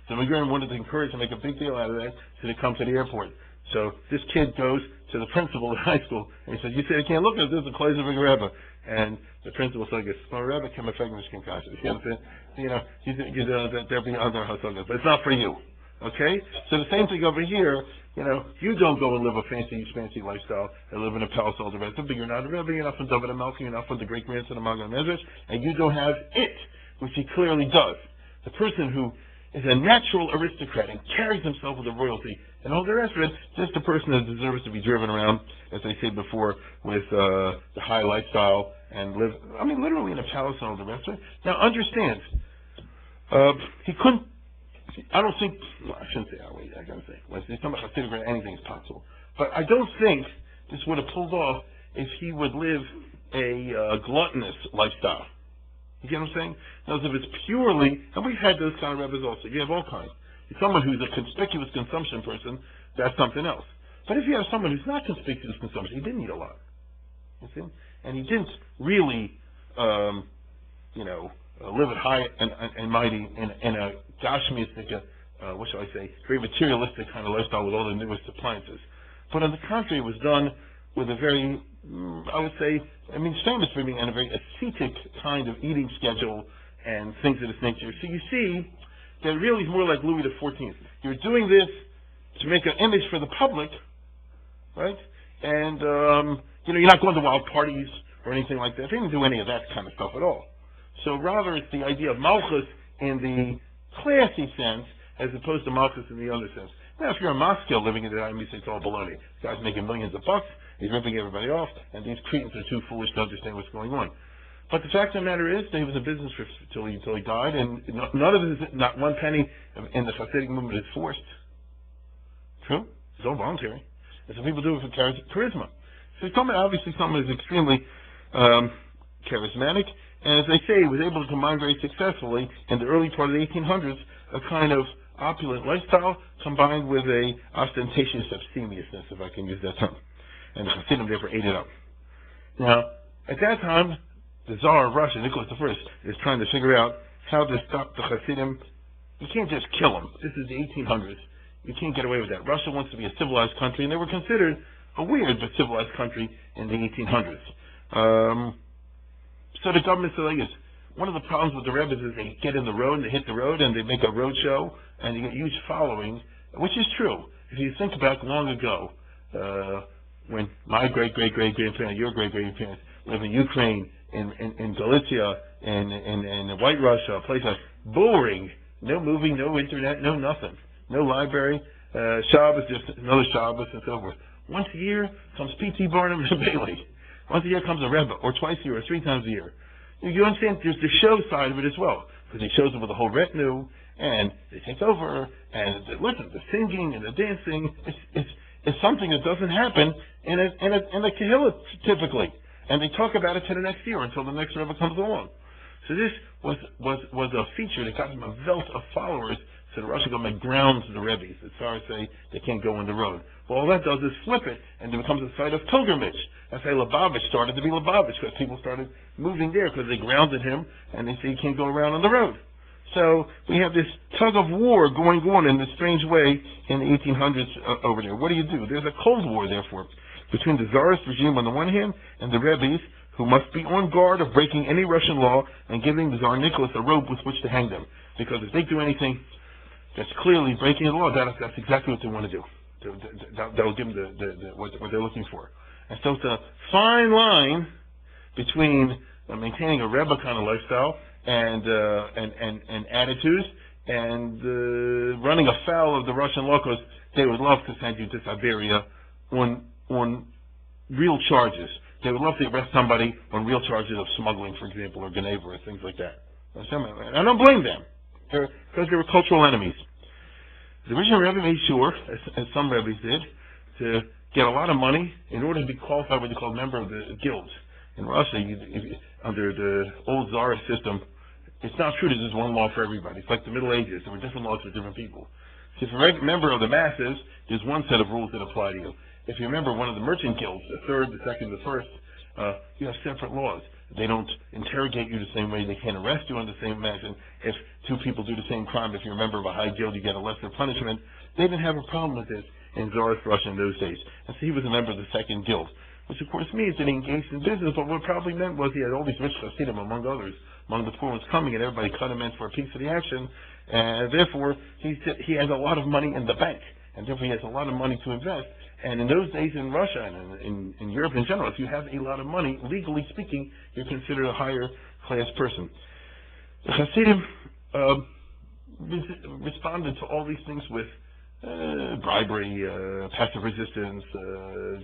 so Ben-Gurion wanted to encourage to make a big deal out of that, so they come to the airport. So this kid goes to the principal of high school, and he says, you say I can't look at this, the Kleisenberger Rebbe. And the principal says, Rebbe came a Fegmishkin Kashrus. You understand? There'll be other hasagas, but it's not for you. Okay? So the same thing over here, you don't go and live a fancy lifestyle and live in a palace all the rest of it, but you're not a Rebbe, you're not from David HaMelech, you're not from the great-grandson of Magen Medrash, and you don't have it, which he clearly does. The person who is a natural aristocrat and carries himself with a royalty and all the rest of it, just a person that deserves to be driven around, as I said before, with the high lifestyle and live, literally in a palace and all the rest of it. Now understand, he couldn't, I don't think, I shouldn't say that way, I gotta say, when there's something Hasidic, anything is possible. But I don't think this would have pulled off if he would live a gluttonous lifestyle. You get what I'm saying? Now, if it's purely, and we've had those kind of rabbis also, you have all kinds. If someone who's a conspicuous consumption person, that's something else. But if you have someone who's not conspicuous consumption, he didn't eat a lot. You see? And he didn't really, live it high and mighty in a gashmistic, what shall I say, very materialistic kind of lifestyle with all the newest appliances. But on the contrary, it was done with a very I would say, it's famous for being on a very ascetic kind of eating schedule and things of this nature. So you see that it really is more like Louis XIV. You're doing this to make an image for the public, right? And, you're not going to wild parties or anything like that. They didn't do any of that kind of stuff at all. So rather it's the idea of Malchus in the classy sense as opposed to Malchus in the other sense. Now, if you're a Moscow living in the time, you say it's all baloney. This guy's making millions of bucks, he's ripping everybody off, and these cretins are too foolish to understand what's going on. But the fact of the matter is, he was in business till he died, and none of this, not one penny in the Hasidic movement is forced. True? It's all voluntary. And some people do it for charisma. So obviously someone is extremely charismatic, and as they say, he was able to combine very successfully in the early part of the 1800s a kind of opulent lifestyle combined with a ostentatious abstemiousness, if I can use that term. And the Hasidim therefore ate it up. Now, at that time, the Tsar of Russia, Nicholas I, is trying to figure out how to stop the Hasidim. You can't just kill them. This is the 1800s. You can't get away with that. Russia wants to be a civilized country, and they were considered a weird but civilized country in the 1800s. So the government said like this. One of the problems with the Rebbe's is they get in the road, and they hit the road, and they make a road show, and they get huge following, which is true. If you think back long ago, when my great-great-great-grandparents, your great-grandparents lived in Ukraine, in Galicia, in White Russia, a place like boring, no movie, no internet, no nothing, no library, Shabbos, just another Shabbos, and so forth. Once a year comes P.T. Barnum and Bailey. Once a year comes a Rebbe, or twice a year, or 3 times a year. You understand? There's the show side of it as well, because he shows up with a whole retinue, and they take over, and listen, the singing and the dancing is something that doesn't happen in a kahila typically, and they talk about it to the next year until the next Rebbe comes along. So this was a feature that got them a belt of followers. So the Russian government grounds the Rebbe's. The Tsars say they can't go on the road. Well, all that does is flip it, and it becomes a site of pilgrimage. That's why Lubavitch started to be Lubavitch, because people started moving there because they grounded him, and they say you can't go around on the road. So we have this tug of war going on in this strange way in the 1800s over there. What do? There's a Cold War, therefore, between the Tsarist regime on the one hand and the Rebbe's, who must be on guard of breaking any Russian law and giving the Tsar Nicholas a rope with which to hang them. Because if they do anything that's clearly breaking the law, that's exactly what they want to do. That'll give them what they're looking for. And so it's a fine line between maintaining a Rebbe kind of lifestyle and attitudes and running afoul of the Russian law, because they would love to send you to Siberia on real charges. They would love to arrest somebody on real charges of smuggling, for example, or Geneva or things like that. I don't blame them, because they were cultural enemies. The original Rebbe made sure, as some Rebbes did, to get a lot of money in order to be qualified what they call a member of the guilds. In Russia, under the old Tsarist system, it's not true that there's one law for everybody. It's like the Middle Ages. There were different laws for different people. So if you're a member of the masses, there's one set of rules that apply to you. If you're a member of one of the merchant guilds, the third, the second, the first, you have separate laws. They don't interrogate you the same way. They can't arrest you on the same fashion. If 2 people do the same crime, if you're a member of a high guild, you get a lesser punishment. They didn't have a problem with this in Tsarist Russia in those days. And so he was a member of the second guild, which of course means that he engaged in business, but what it probably meant was he had all these rich Hasidim, among others, among the poor ones coming, and everybody cut him in for a piece of the action, and therefore he has a lot of money in the bank, and therefore he has a lot of money to invest. And in those days in Russia and in Europe in general, if you have a lot of money, legally speaking, you're considered a higher class person. The Hasidim responded to all these things with bribery, passive resistance,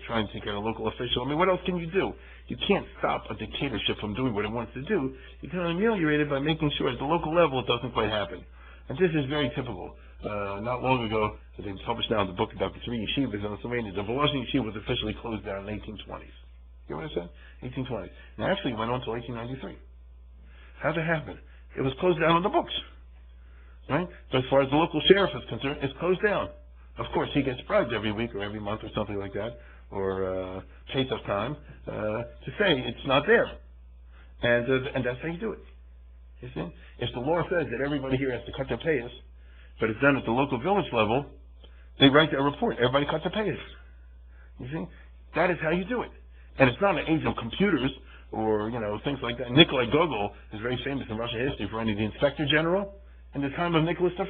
trying to take out a local official. I mean, what else can you do? You can't stop a dictatorship from doing what it wants to do. You can ameliorate it by making sure at the local level it doesn't quite happen. And this is very typical. Not long ago, they published now the book about the 3 yeshivas in Pennsylvania. The Volozhin yeshiva was officially closed down in the 1820s. You know what I said? 1820s. And actually it went on until 1893. How did it happen? It was closed down on the books. Right? But as far as the local sheriff is concerned, it's closed down. Of course, he gets bribed every week or every month or something like that, or pays us time to say it's not there. And that's how you do it. You see? If the law says that everybody here has to cut their payas, but it's done at the local village level, they write a report. Everybody cut their payas. You see? That is how you do it. And it's not an age of computers or, things like that. Nikolai Gogol is very famous in Russian history for writing the Inspector General in the time of Nicholas I,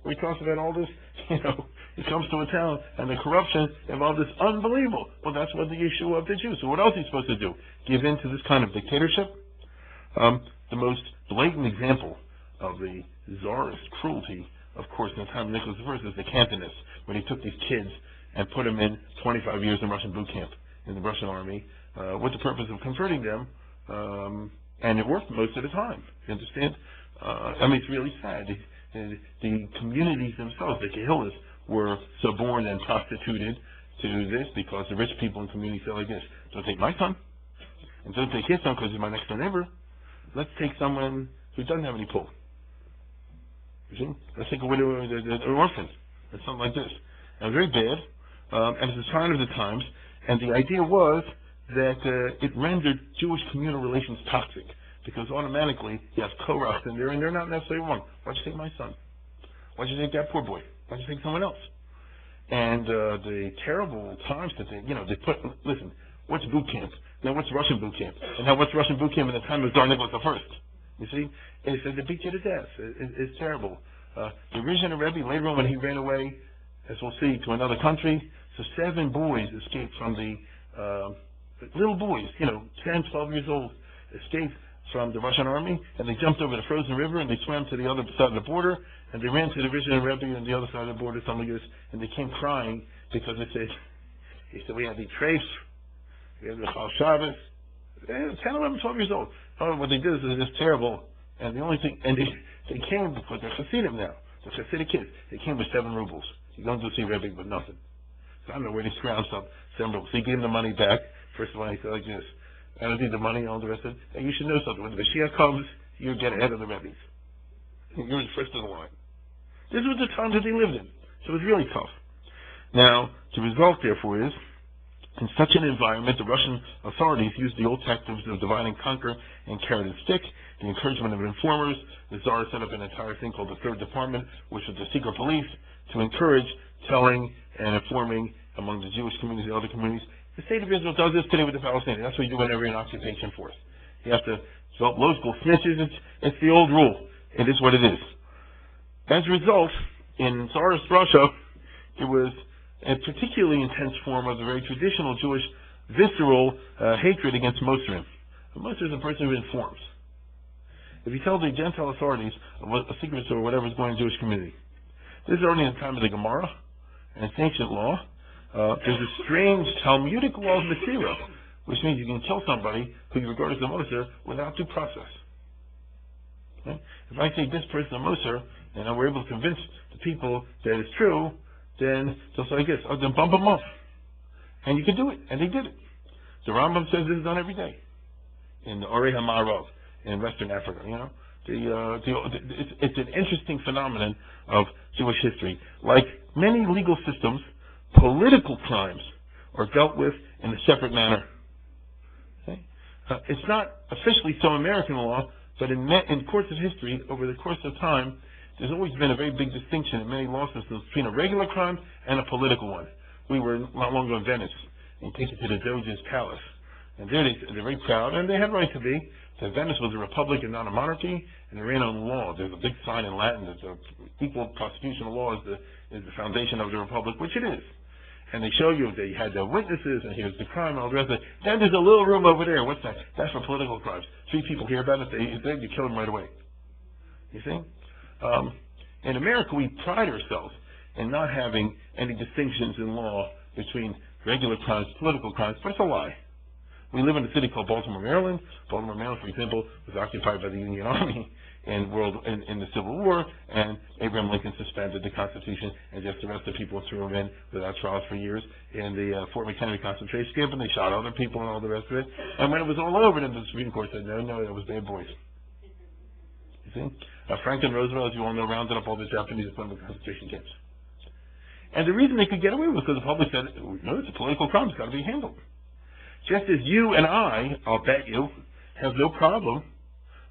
where he talks about all this, he comes to a town and the corruption involved is unbelievable. Well, that's what the issue of the Jews. So what else is he supposed to do? Give in to this kind of dictatorship? The most blatant example of the czarist cruelty, of course, in the time of Nicholas I is the Cantonists, when he took these kids and put them in 25 years in Russian boot camp in the Russian army with the purpose of converting them, and it worked most of the time. You understand? It's really sad. The communities themselves, the Kehillas, were suborned and prostituted to this because the rich people in communities said like this: don't take my son, and don't take his son because he's my next door neighbor. Let's take someone who doesn't have any pull. You see? Let's take a widow or an orphan, or something like this. And very bad, and it's a sign of the times, and the idea was that it rendered Jewish communal relations toxic, because automatically you have Korach in there, and they're not necessarily wrong. Why'd you take my son? Why'd you take that poor boy? Why'd you take someone else? And the terrible times that they put, listen, what's boot camp? Now what's Russian boot camp? And now what's Russian boot camp in the time of Tsar Nicholas I? You see? And it said they beat you to death. It's terrible. The Rizhiner Rebbe, later on when he ran away, as we'll see, to another country, so 7 boys escaped from the, little boys, 10, 12 years old, escaped from the Russian army, and they jumped over the frozen river, and they swam to the other side of the border, and they ran to the Rizhiner Rebbe on the other side of the border, something like this, and they came crying because he said, we had the trace, we had the Chal Shabbos, 10, 11, 12 years old. Oh, what they did is just terrible, and the only thing, and they came because they're Hasidim now, they're Hasidic kids, they came with 7 rubles. You don't go see Rebbe with nothing. So I don't know where they scrounged up 7 rubles. So he gave them the money back. First of all, he said like this: I don't need the money and all the rest of it. And you should know something. When the Mashiach comes, you get ahead of the Rebbe's. You're first in the line. This was the time that they lived in. So it was really tough. Now, the result, therefore, is, in such an environment, the Russian authorities used the old tactics of divide and conquer and carrot and stick, the encouragement of informers. The Tsar set up an entire thing called the Third Department, which was the secret police, to encourage telling and informing among the Jewish communities and other communities. The state of Israel does this today with the Palestinians. That's what you do whenever you're in an occupation force. You have to develop low school snitches. It's the old rule. It is what it is. As a result, in Tsarist Russia, there was a particularly intense form of the very traditional Jewish visceral hatred against Moserim. A Moser is a person who informs. If you tell the Gentile authorities a secret or whatever is going on in the Jewish community, this is already in the time of the Gemara, and it's ancient law. There's a strange Talmudic law of Masira, which means you can kill somebody who you regard as a Moser without due process. Okay? If I say this person is a Moser, and we're able to convince the people that it's true, then they'll say, I guess, then bump them off. And you can do it, and they did it. The Rambam says this is done every day in the Orei HaMa'arav in Western Africa. It's an interesting phenomenon of Jewish history. Like many legal systems, political crimes are dealt with in a separate manner. Okay? It's not officially so American law, but in courts of history, over the course of time, there's always been a very big distinction in many law systems between a regular crime and a political one. We were not long ago in Venice, and taken to the Doge's palace. And there they're very proud, and they had right to be, that Venice was a republic and not a monarchy, and they ran on law. There's a big sign in Latin that the equal prosecution of law is the foundation of the republic, which it is. And they show you they had their witnesses, and here's the crime, and all the rest of it. Then there's a little room over there. What's that? That's for political crimes. 3 people hear about it, you kill them right away. You see? In America, we pride ourselves in not having any distinctions in law between regular crimes, political crimes, but it's a lie. We live in a city called Baltimore, Maryland. Baltimore, Maryland, for example, was occupied by the Union Army in the Civil War, and Abraham Lincoln suspended the Constitution and just arrested people, threw them in without trials for years in the Fort McHenry concentration camp, and they shot other people and all the rest of it. And when it was all over, then the Supreme Court said, no, that was bad boys. You see? Franklin Roosevelt, as you all know, rounded up all the Japanese and put them in concentration camps. And the reason they could get away was because the public said, no, it's a political crime, it's got to be handled. Just as you and I'll bet you, have no problem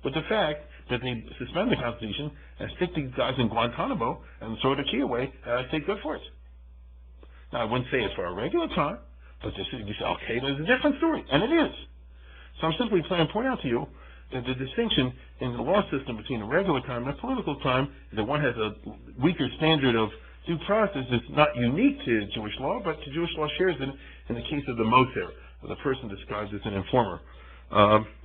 with the fact that they suspend the Constitution and stick these guys in Guantanamo and throw the key away and take good for it. Now, I wouldn't say it's for a regular crime, But you say, okay, there's a different story, and it is. So I'm simply trying to point out to you that the distinction in the law system between a regular crime and a political crime, that one has a weaker standard of due process, is not unique to Jewish law, but to Jewish law shares it in the case of the Moser, the person described as an informer.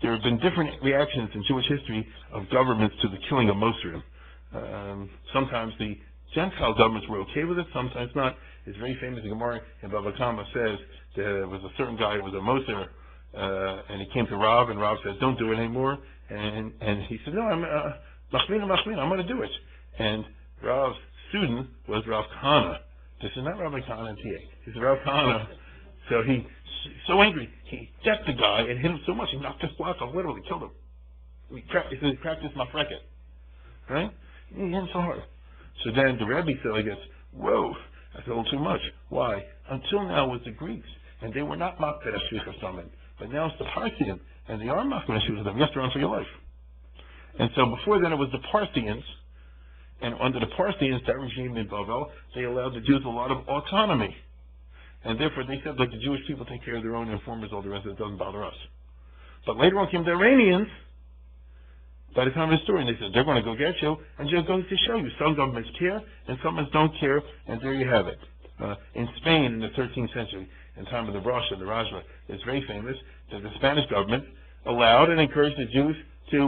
There have been different reactions in Jewish history of governments to the killing of Moserim. Sometimes the Gentile governments were okay with it, sometimes not. It's very famous. The Gemara in Bava Kama says there was a certain guy who was a Moser, and he came to Rav, and Rav said, "Don't do it anymore." And he said, "No, I'm Machmina, I'm going to do it." And Rav's student was Rav Kahana. This is not Rabbi Kahana TA. He's Rav Kahana. So he, so angry, he jacked the guy and hit him so much he knocked his block off, literally killed him. He practiced mafreket, right? He hit him so hard. So then the Rebbe said, I guess, whoa, that's a little too much. Why? Until now it was the Greeks, and they were not mocked at Ashricha Summon. But now it's the Parthians, and they are mocked at Ashricha Summon. You have to run for your life. And so before then it was the Parthians, and under the Parthians, that regime in Bavel, they allowed the Jews a lot of autonomy. And therefore they said, like, the Jewish people take care of their own informers, all the rest of it doesn't bother us. But later on came the Iranians, by the time of the story, and they said, they're going to go get you, and just goes to show you. Some governments care, and some don't care, and there you have it. In Spain, in the 13th century, in the time of the Rasha, the Rajma, it's very famous that the Spanish government allowed and encouraged the Jews to,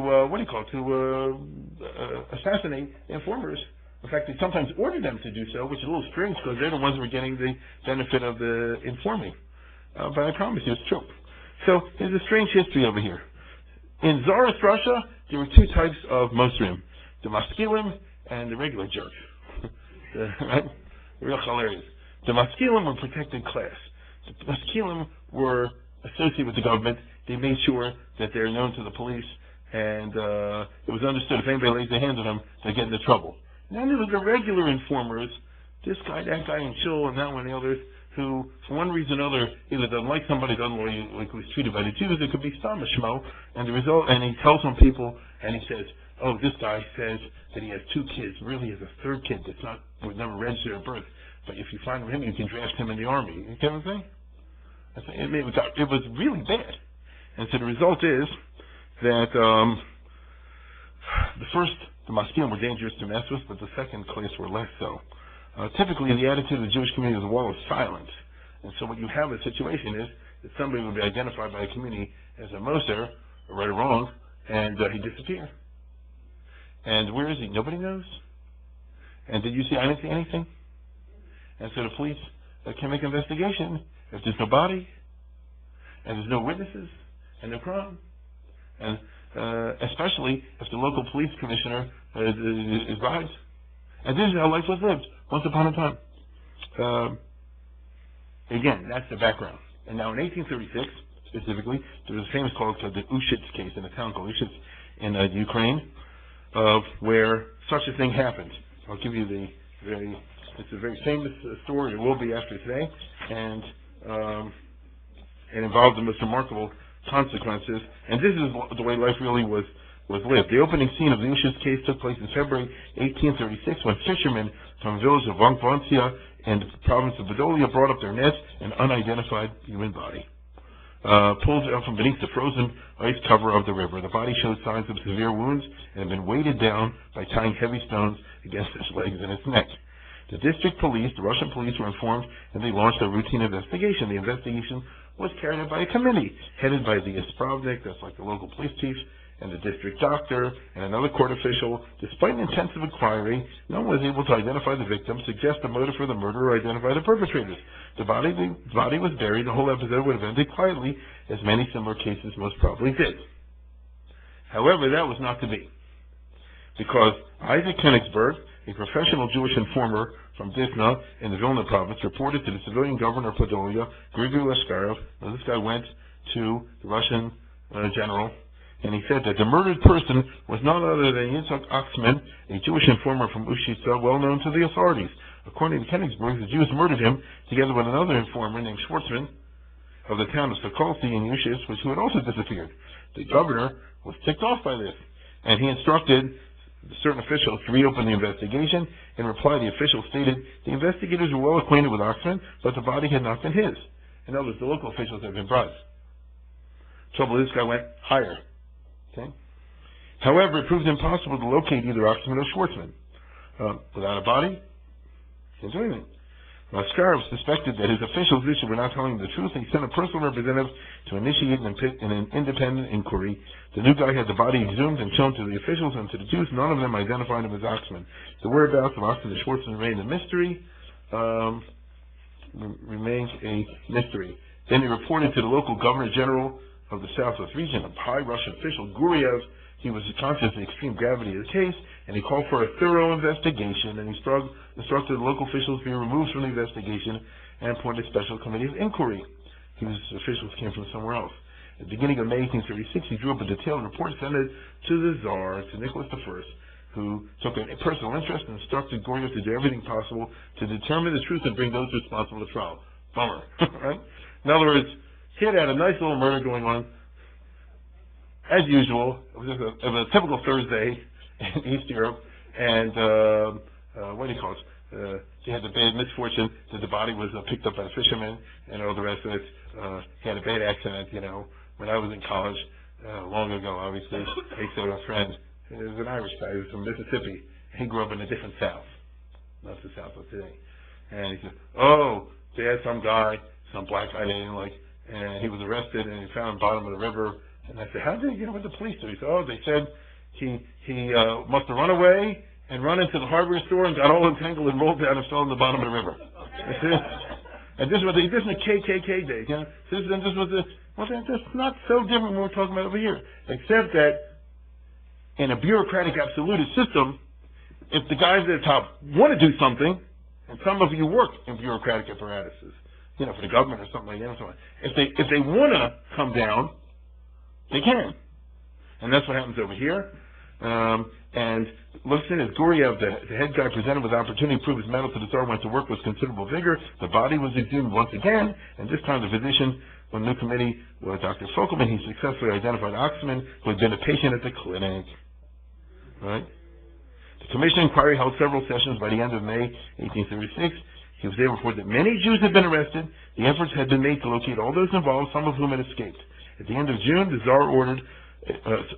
assassinate informers. In fact, they sometimes ordered them to do so, which is a little strange because they're the ones who were getting the benefit of the informing. But I promise you, it's true. So there's a strange history over here. In Tsarist Russia, there were two types of Mosrim, the Maskilim and the regular jerks. Right? Real hilarious. The Maskilim were protected class. The Maskilim were associated with the government. They made sure that they're known to the police, and it was understood if anybody lays their hands on them, they get into trouble. And then there was the regular informers, this guy, that guy, and Chill, and that one, and the others, who, for one reason or another, either doesn't like somebody, doesn't like who was treated by the Jews. It could be Stamashmo, and the result, and he tells some people, and he says, oh, this guy says that he has two kids, really has a third kid that's not, was never registered at birth, but if you find him, you can draft him in the army. You get what I'm saying? It was really bad. And so the result is that the Maskilim were dangerous to mess with, but the second class were less so. Typically, the attitude of the Jewish community is a wall of silence. And so what you have a situation is that somebody will be identified by a community as a Moser, right or wrong, and he disappears. And where is he? Nobody knows. And did you see? I didn't see anything. And so the police can make an investigation if there's no body, and there's no witnesses, and no crime. And especially if the local police commissioner is bribed. And this is how life was lived once upon a time. Again, that's the background. And now in 1836, specifically, there was a famous called the Ushitz case in a town called Ushitz in Ukraine, where such a thing happened. I'll give you it's a very famous story. It will be after today, and it involved the most remarkable consequences. And this is the way life really was lived. The opening scene of the Ushitz case took place in February 1836 when fishermen from the village of Vankvansia in the province of Podolia brought up their nets an unidentified human body. Pulled out from beneath the frozen ice cover of the river. The body showed signs of severe wounds and had been weighted down by tying heavy stones against its legs and its neck. The district police, the Russian police, were informed and they launched a routine investigation. The investigation was carried out by a committee headed by the Ispravnik, that's like the local police chief, and the district doctor, and another court official. Despite an intensive inquiry, no one was able to identify the victim, suggest a motive for the murder, or identify the perpetrators. The body was buried. The whole episode would have ended quietly, as many similar cases most probably did. However, that was not to be, because Isaac Königsberg, a professional Jewish informer from Dizna in the Vilna province, reported to the civilian governor of Podolia, Grigory Lashkarov. Now, this guy went to the Russian general, and he said that the murdered person was none other than Yitzhak Aksman, a Jewish informer from Ushitza, well known to the authorities. According to Königsberg, the Jews murdered him together with another informer named Schwartzman of the town of Sokolsky in Ushitz, who had also disappeared. The governor was ticked off by this, and he instructed certain officials to reopen the investigation. In reply, the official stated the investigators were well acquainted with Aksman, but the body had not been his. In other words, the local officials have been bribed. Trouble is, this guy went higher. Okay? However, it proved impossible to locate either Oxman or Schwartzman. Without a body, can't do anything. Scarab suspected that his officials were not telling him the truth, and he sent a personal representative to initiate an independent inquiry. The new guy had the body exhumed and shown to the officials and to the Jews. None of them identified him as Oxman. The whereabouts of Oxman and Schwartzman remained a mystery. Remains a mystery. Then he reported to the local governor general of the Southwest region, a high Russian official, Guriev. He was conscious of the extreme gravity of the case, and he called for a thorough investigation, and he instructed the local officials to be removed from the investigation and appointed a special committee of inquiry. His officials came from somewhere else. At the beginning of May 1836, he drew up a detailed report, sent it to the Tsar, to Nicholas I, who took a personal interest and instructed Guriev to do everything possible to determine the truth and bring those responsible to trial. Bummer, right? In other words, he had a nice little murder going on. As usual, it was a typical Thursday in East Europe, and what do you call it? He had the bad misfortune that the body was picked up by a fisherman, and all the rest of it. He had a bad accident, when I was in college, long ago, obviously. I used to have a friend. He was an Irish guy. He was from Mississippi. He grew up in a different South, not the South of today. And he said, they had some black guy they didn't like, and he was arrested, and he found the bottom of the river. And I said, how did he get away with the police? So he said, they said he must have run away and run into the hardware store and got all entangled and rolled down and fell in the bottom of the river. And this was the KKK day. That's not so different than what we're talking about over here. Except that in a bureaucratic absolutist system, if the guys at the top want to do something, and some of you work in bureaucratic apparatuses, for the government or something like that, if they want to come down, they can. And that's what happens over here. And listen, as Guriev, the head guy, presented with the opportunity to prove his mettle to the Tsar, went to work with considerable vigor. The body was exhumed once again, and this time the physician, when the new committee was Dr. Fokelman, he successfully identified Oxman, who had been a patient at the clinic. Right? The commission inquiry held several sessions. By the end of May 1836, he was able to report that many Jews had been arrested. The efforts had been made to locate all those involved, some of whom had escaped. At the end of June, the Tsar ordered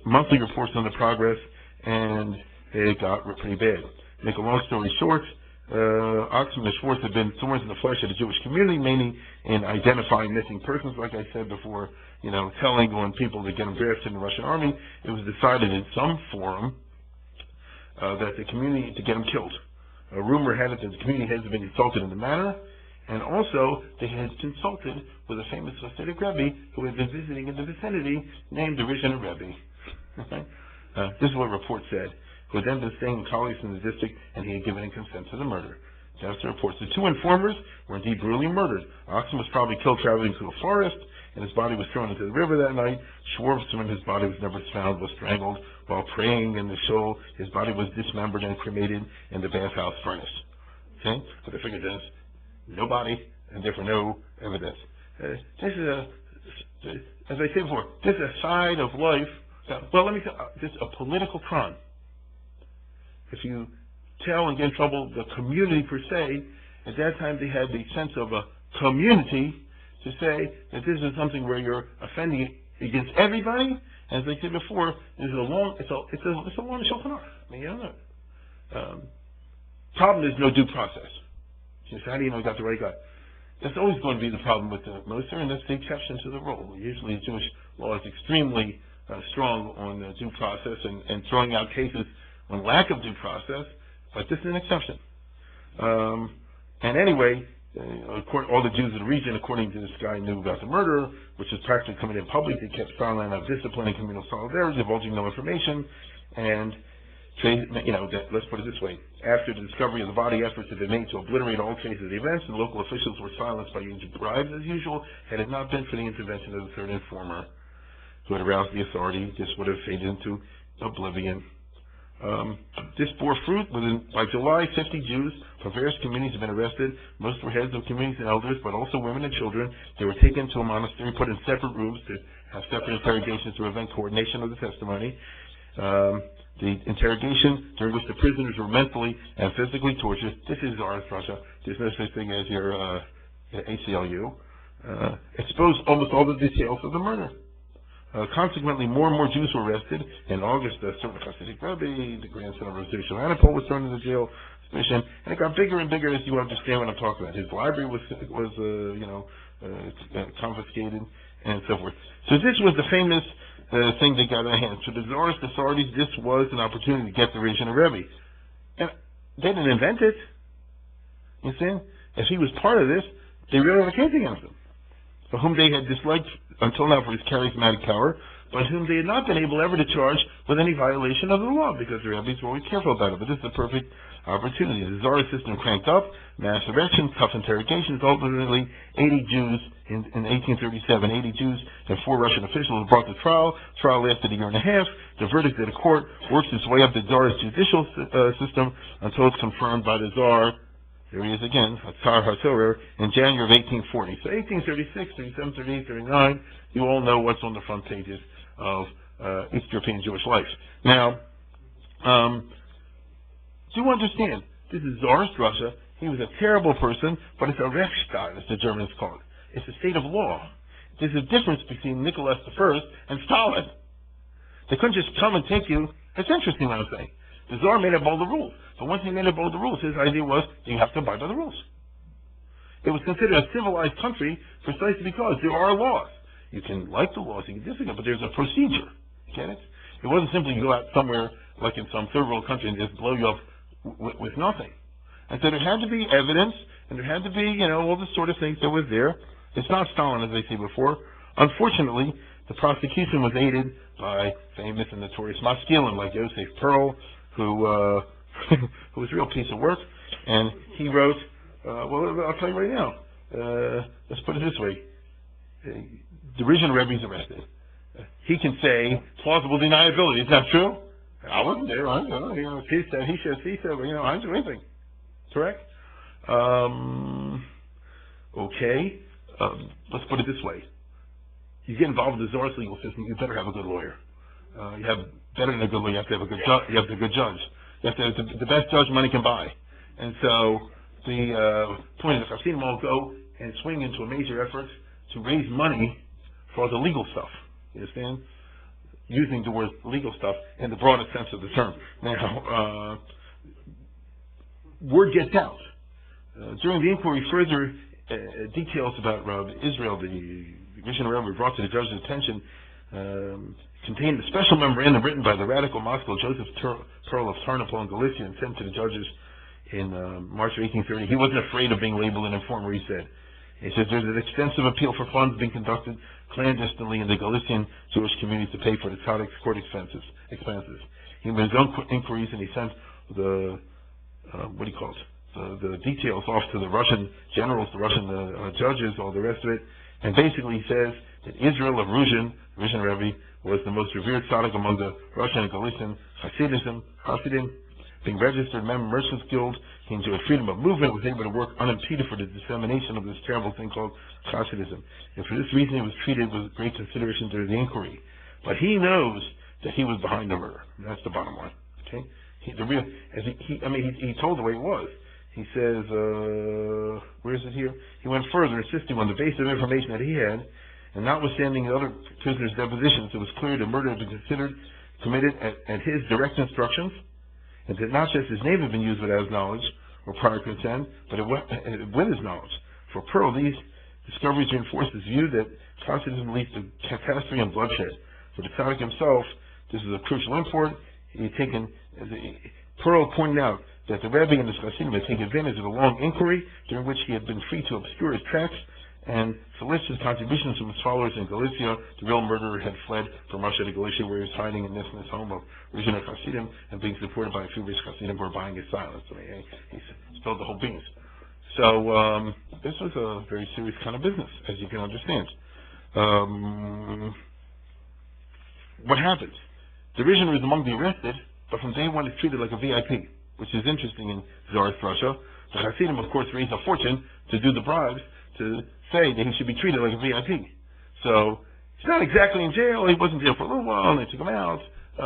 monthly reports on the progress, and it got pretty bad. To make a long story short, Oxman and Schwartz had been thorns in the flesh of the Jewish community, mainly in identifying missing persons, like I said before, telling on people to get them drafted in the Russian army. It was decided in some forum that the community, to get them killed. A rumor had it that the community heads had been insulted in the matter, and also they had consulted with a famous Hasidic Rebbe who had been visiting in the vicinity, named the Rishon Rebbe. This is what report said. Who had then been staying in colleagues in the district, and he had given consent to the murder. That's the reports. The two informers were indeed brutally murdered. Oxman was probably killed traveling through a forest, and his body was thrown into the river that night. Schwartzman, his body was never found, was strangled while praying in the shul. His body was dismembered and cremated in the bathhouse furnace. Okay? But they figured this. No body, and therefore no evidence. This is as I said before, this is a side of life. Let me tell you, this is a political crime. If you tell and get in trouble the community per se, at that time they had the sense of a community to say that this is something where you're offending against everybody. As I said before, it's a long shulchan aruch. Problem is no due process. So how do you know you got the right guy? That's always going to be the problem with the Moser, and that's the exception to the rule. Usually Jewish law is extremely strong on due process and throwing out cases on lack of due process, but this is an exception. And anyway, all the Jews in the region, according to this guy, knew about the murder, which was practically coming in public. They kept silent of discipline and communal solidarity, divulging no information. And, let's put it this way. After the discovery of the body, efforts had been made to obliterate all traces of the events, and local officials were silenced by using bribes as usual. Had it not been for the intervention of the third informer who had aroused the authority, this would have faded into oblivion. This bore fruit. By July, 50 Jews from various communities had been arrested. Most were heads of communities and elders, but also women and children. They were taken to a monastery, put in separate rooms to have separate interrogations to prevent coordination of the testimony. The interrogation during which the prisoners were mentally and physically tortured. This is Tsarist Russia. There's no such thing as your ACLU. exposed almost all the details of the murder. Consequently, more and more Jews were arrested. In August, a certain Hasidic rabbi, the grandson of Rav Anapol, was thrown into jail. And it got bigger and bigger, as you understand what I'm talking about. His library was confiscated and so forth. So this was the famous thing they got in their hands. For the Tsarist authorities, this was an opportunity to get the Rishon Rebbe. And they didn't invent it. You see? If he was part of this, they really had a case against him, for whom they had disliked until now for his charismatic power, but whom they had not been able ever to charge with any violation of the law, because the rabbis were always careful about it. But this is a perfect opportunity. The Tsarist system cranked up, mass arrests, tough interrogations. Ultimately, 80 Jews in 1837, 80 Jews and 4 Russian officials were brought to trial. Trial lasted a year and a half. The verdict of the court works its way up the Tsarist judicial system until it's confirmed by the Tsar. There he is again, Tsar HaTorah, in January of 1840. So 1836, 37, 38, 39, you all know what's on the front pages of East European Jewish life. Now, do understand, this is Tsarist Russia. He was a terrible person, but it's a Rechtsstaat, as the Germans call it. It's a state of law. There's a difference between Nicholas I and Stalin. They couldn't just come and take you. It's interesting what I'm saying. The Tsar made up all the rules. But once he made up all the rules, his idea was you have to abide by the rules. It was considered a civilized country precisely because there are laws. You can like the laws, you can disagree, but there's a procedure. Get it? It wasn't simply you go out somewhere like in some third world country and just blow you up with nothing. And so there had to be evidence, and there had to be, all the sort of things that was there. It's not Stalin, as I said before. Unfortunately, the prosecution was aided by famous and notorious maskilim like Yosef Pearl, who was a real piece of work. And he wrote, I'll tell you right now, let's put it this way. The Rishon Rebbe is arrested. He can say plausible deniability. Is that true? I wasn't there. I don't know. He said, he said, I didn't do anything. Correct? Okay. Let's put it this way. You get involved in the Tsarist legal system, you better have a good lawyer. You have better than a good lawyer. You have to have a good judge. You have to have a good judge. You have to have the best judge money can buy. And so the point is, I've seen them all go and swing into a major effort to raise money for the legal stuff. You understand? Using the word legal stuff in the broadest sense of the term. Now, word gets out. During the inquiry, further details about Israel, the Rishon Rebbe brought to the judge's attention, contained a special memorandum written by the radical Moscow Joseph Pearl of Tarnopol in Galicia and sent to the judges in March of 1830. He wasn't afraid of being labeled an informer, he said. He says there's an extensive appeal for funds being conducted clandestinely in the Galician Jewish community to pay for the Tzaddik's court expenses. He made his own inquiries and he sent the the details off to the Russian generals, the Russian judges, all the rest of it. And basically he says that Israel of Ruzhin Rebbe, was the most revered tzaddik among the Russian and Galician Hasidim. Being registered member of Merchants Guild, he enjoyed freedom of movement, was able to work unimpeded for the dissemination of this terrible thing called Hasidism. And for this reason he was treated with great consideration during the inquiry. But he knows that he was behind the murder. That's the bottom line. Okay? He told the way it was. He says, where is it here? He went further, insisting on the basis of information that he had, and notwithstanding the other prisoners' depositions, it was clear the murder had been committed at his direct instructions, and that not just his name had been used without his knowledge or prior consent, but with his knowledge. For Pearl, these discoveries reinforced his view that Hasidism leads to catastrophe and bloodshed. For the tzaddik himself, this is of crucial import. Pearl pointed out that the Rebbe and the Hasidim had taken advantage of a long inquiry during which he had been free to obscure his tracks and solicit his contributions from his followers in Galicia. The real murderer had fled from Russia to Galicia, where he was hiding in this home of original Hasidim and being supported by a few rich Hasidim who were buying his silence. So he spilled the whole beans. So this was a very serious kind of business, as you can understand. What happens? The Rishon was among the arrested, but from day one is treated like a VIP, which is interesting in Tsarist Russia. The Hasidim, of course, raised a fortune to do the bribes to say that he should be treated like a VIP. So he's not exactly in jail. He wasn't in jail for a little while, and they took him out.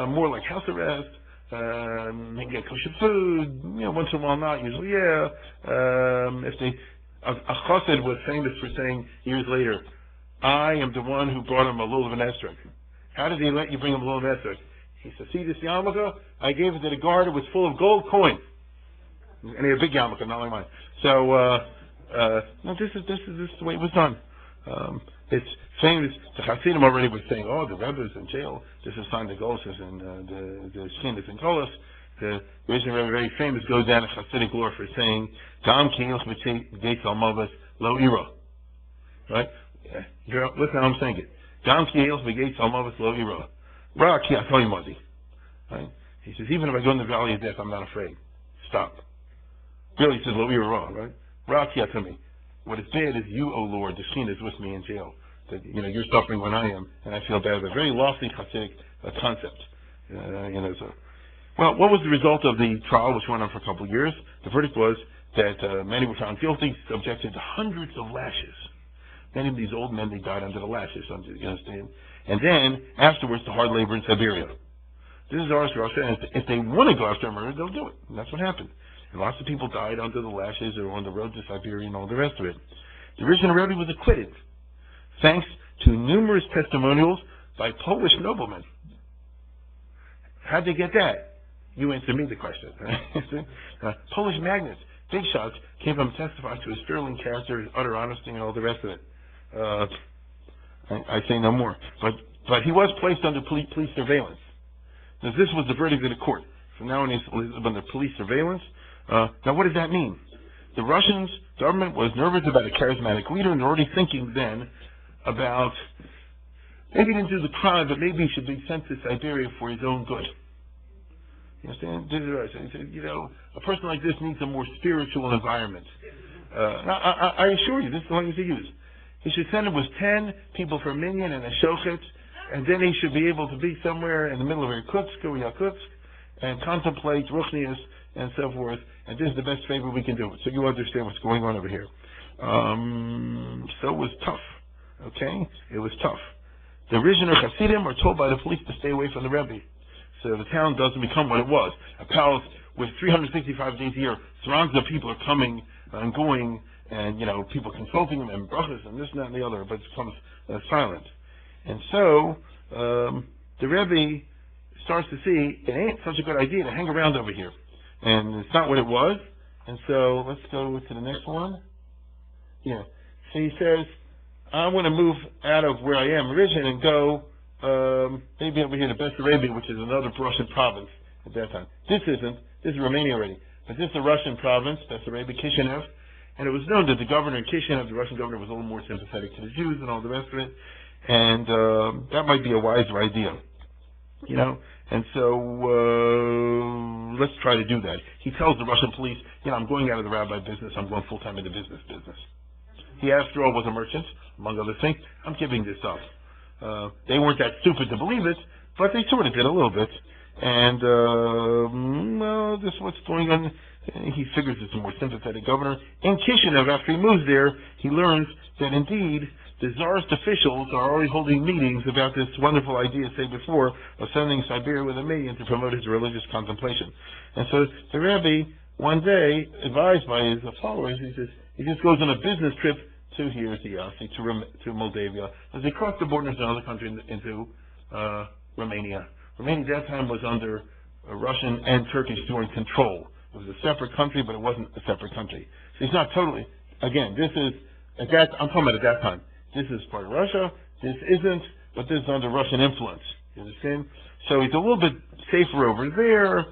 More like house arrest. He can get kosher food. Once in a while not. Usually, yeah. If they A chassid was famous for saying years later, I am the one who brought him a lulav and esrog. How did he let you bring him a lulav and esrog? He said, see this yarmulke? I gave it to the guard. It was full of gold coins. And he had a big yarmulke, not like mine. So, no, this is the way it was done. It's famous. The Hasidim already were saying, oh, the Rebbe is in jail. This is signed the Golses and the Shin is in Kolos. The Rebbe, very famous, goes down to Hasidic lore for saying, Gam Kiyos B'Gates Al Malvas Lo Ira. Right? Listen how I'm saying it. Gam Kiyos B'Gates Al Malvas Lo Ira. Ra Ki Atoy Modi. Right? He says, even if I go in the valley of death, I'm not afraid. Stop. Really, he says Lo Ira, right? Ra Ki Atoy. What is bad is you, O Lord, the Shin is with me in jail. That, you're suffering when I am, and I feel bad. It's a very lofty Hasidic concept. Well, what was the result of the trial, which went on for a couple of years? The verdict was that many were found guilty, subjected to hundreds of lashes. Many of these old men, they died under the lashes, you understand? And then, afterwards, to hard labor in Siberia. This is ours, Russia, and if they want to go after a murder, they'll do it. And that's what happened. And lots of people died under the lashes or on the road to Siberia and all the rest of it. The original Rebbe was acquitted, thanks to numerous testimonials by Polish noblemen. How'd they get that? You answer me the question. Polish magnates, big shots, came from testify to his sterling character, his utter honesty, and all the rest of it. I say no more. But he was placed under police surveillance. Now, this was the verdict of the court. From now on, he's under police surveillance. Now, what does that mean? The Russian government was nervous about a charismatic leader and already thinking then about maybe he didn't do the crime, but maybe he should be sent to Siberia for his own good. You understand? This is what I said. A person like this needs a more spiritual environment. I assure you, this is the language he used. He should send him with 10 people for a minyan and a shochet, and then he should be able to be somewhere in the middle of Irkutsk or Yakutsk and contemplate Ruchnius and so forth. And this is the best favor we can do. So you understand what's going on over here. So it was tough. Okay? It was tough. The original Hasidim are told by the police to stay away from the Rebbe. So the town doesn't become what it was. A palace with 365 days a year. Throngs of people are coming and going, and people consulting them and brachas and this and that and the other, but it becomes silent. And so the Rebbe starts to see it ain't such a good idea to hang around over here. And it's not what it was. And so let's go to the next one. Yeah. So he says, I want to move out of where I am originally and go maybe over here to Bessarabia, which is another Russian province at that time. This is Romania already. But this is a Russian province, Bessarabia, Kishinev. And it was known that the governor in Kishinev, the Russian governor, was a little more sympathetic to the Jews and all the rest of it. And that might be a wiser idea. And so let's try to do that. He tells the Russian police, I'm going out of the rabbi business, I'm going full-time into business. He, after all, was a merchant, among other things. I'm giving this up. They weren't that stupid to believe it, but they sort of did a little bit. And, this is what's going on. He figures it's a more sympathetic governor. In Kishinev, after he moves there, he learns that indeed the Tsarist officials are already holding meetings about this wonderful idea, say before, of sending Siberia with a million to promote his religious contemplation. And so the Rebbe, one day, advised by his followers, he says, he just goes on a business trip to here, to Moldavia, as they cross the borders in another country into Romania. Romania at that time was under Russian and Turkish joint control. It was a separate country, but it wasn't a separate country. So he's not totally, again, I'm talking about at that time. This is part of Russia, this isn't, but this is under Russian influence. You understand? So he's a little bit safer over there.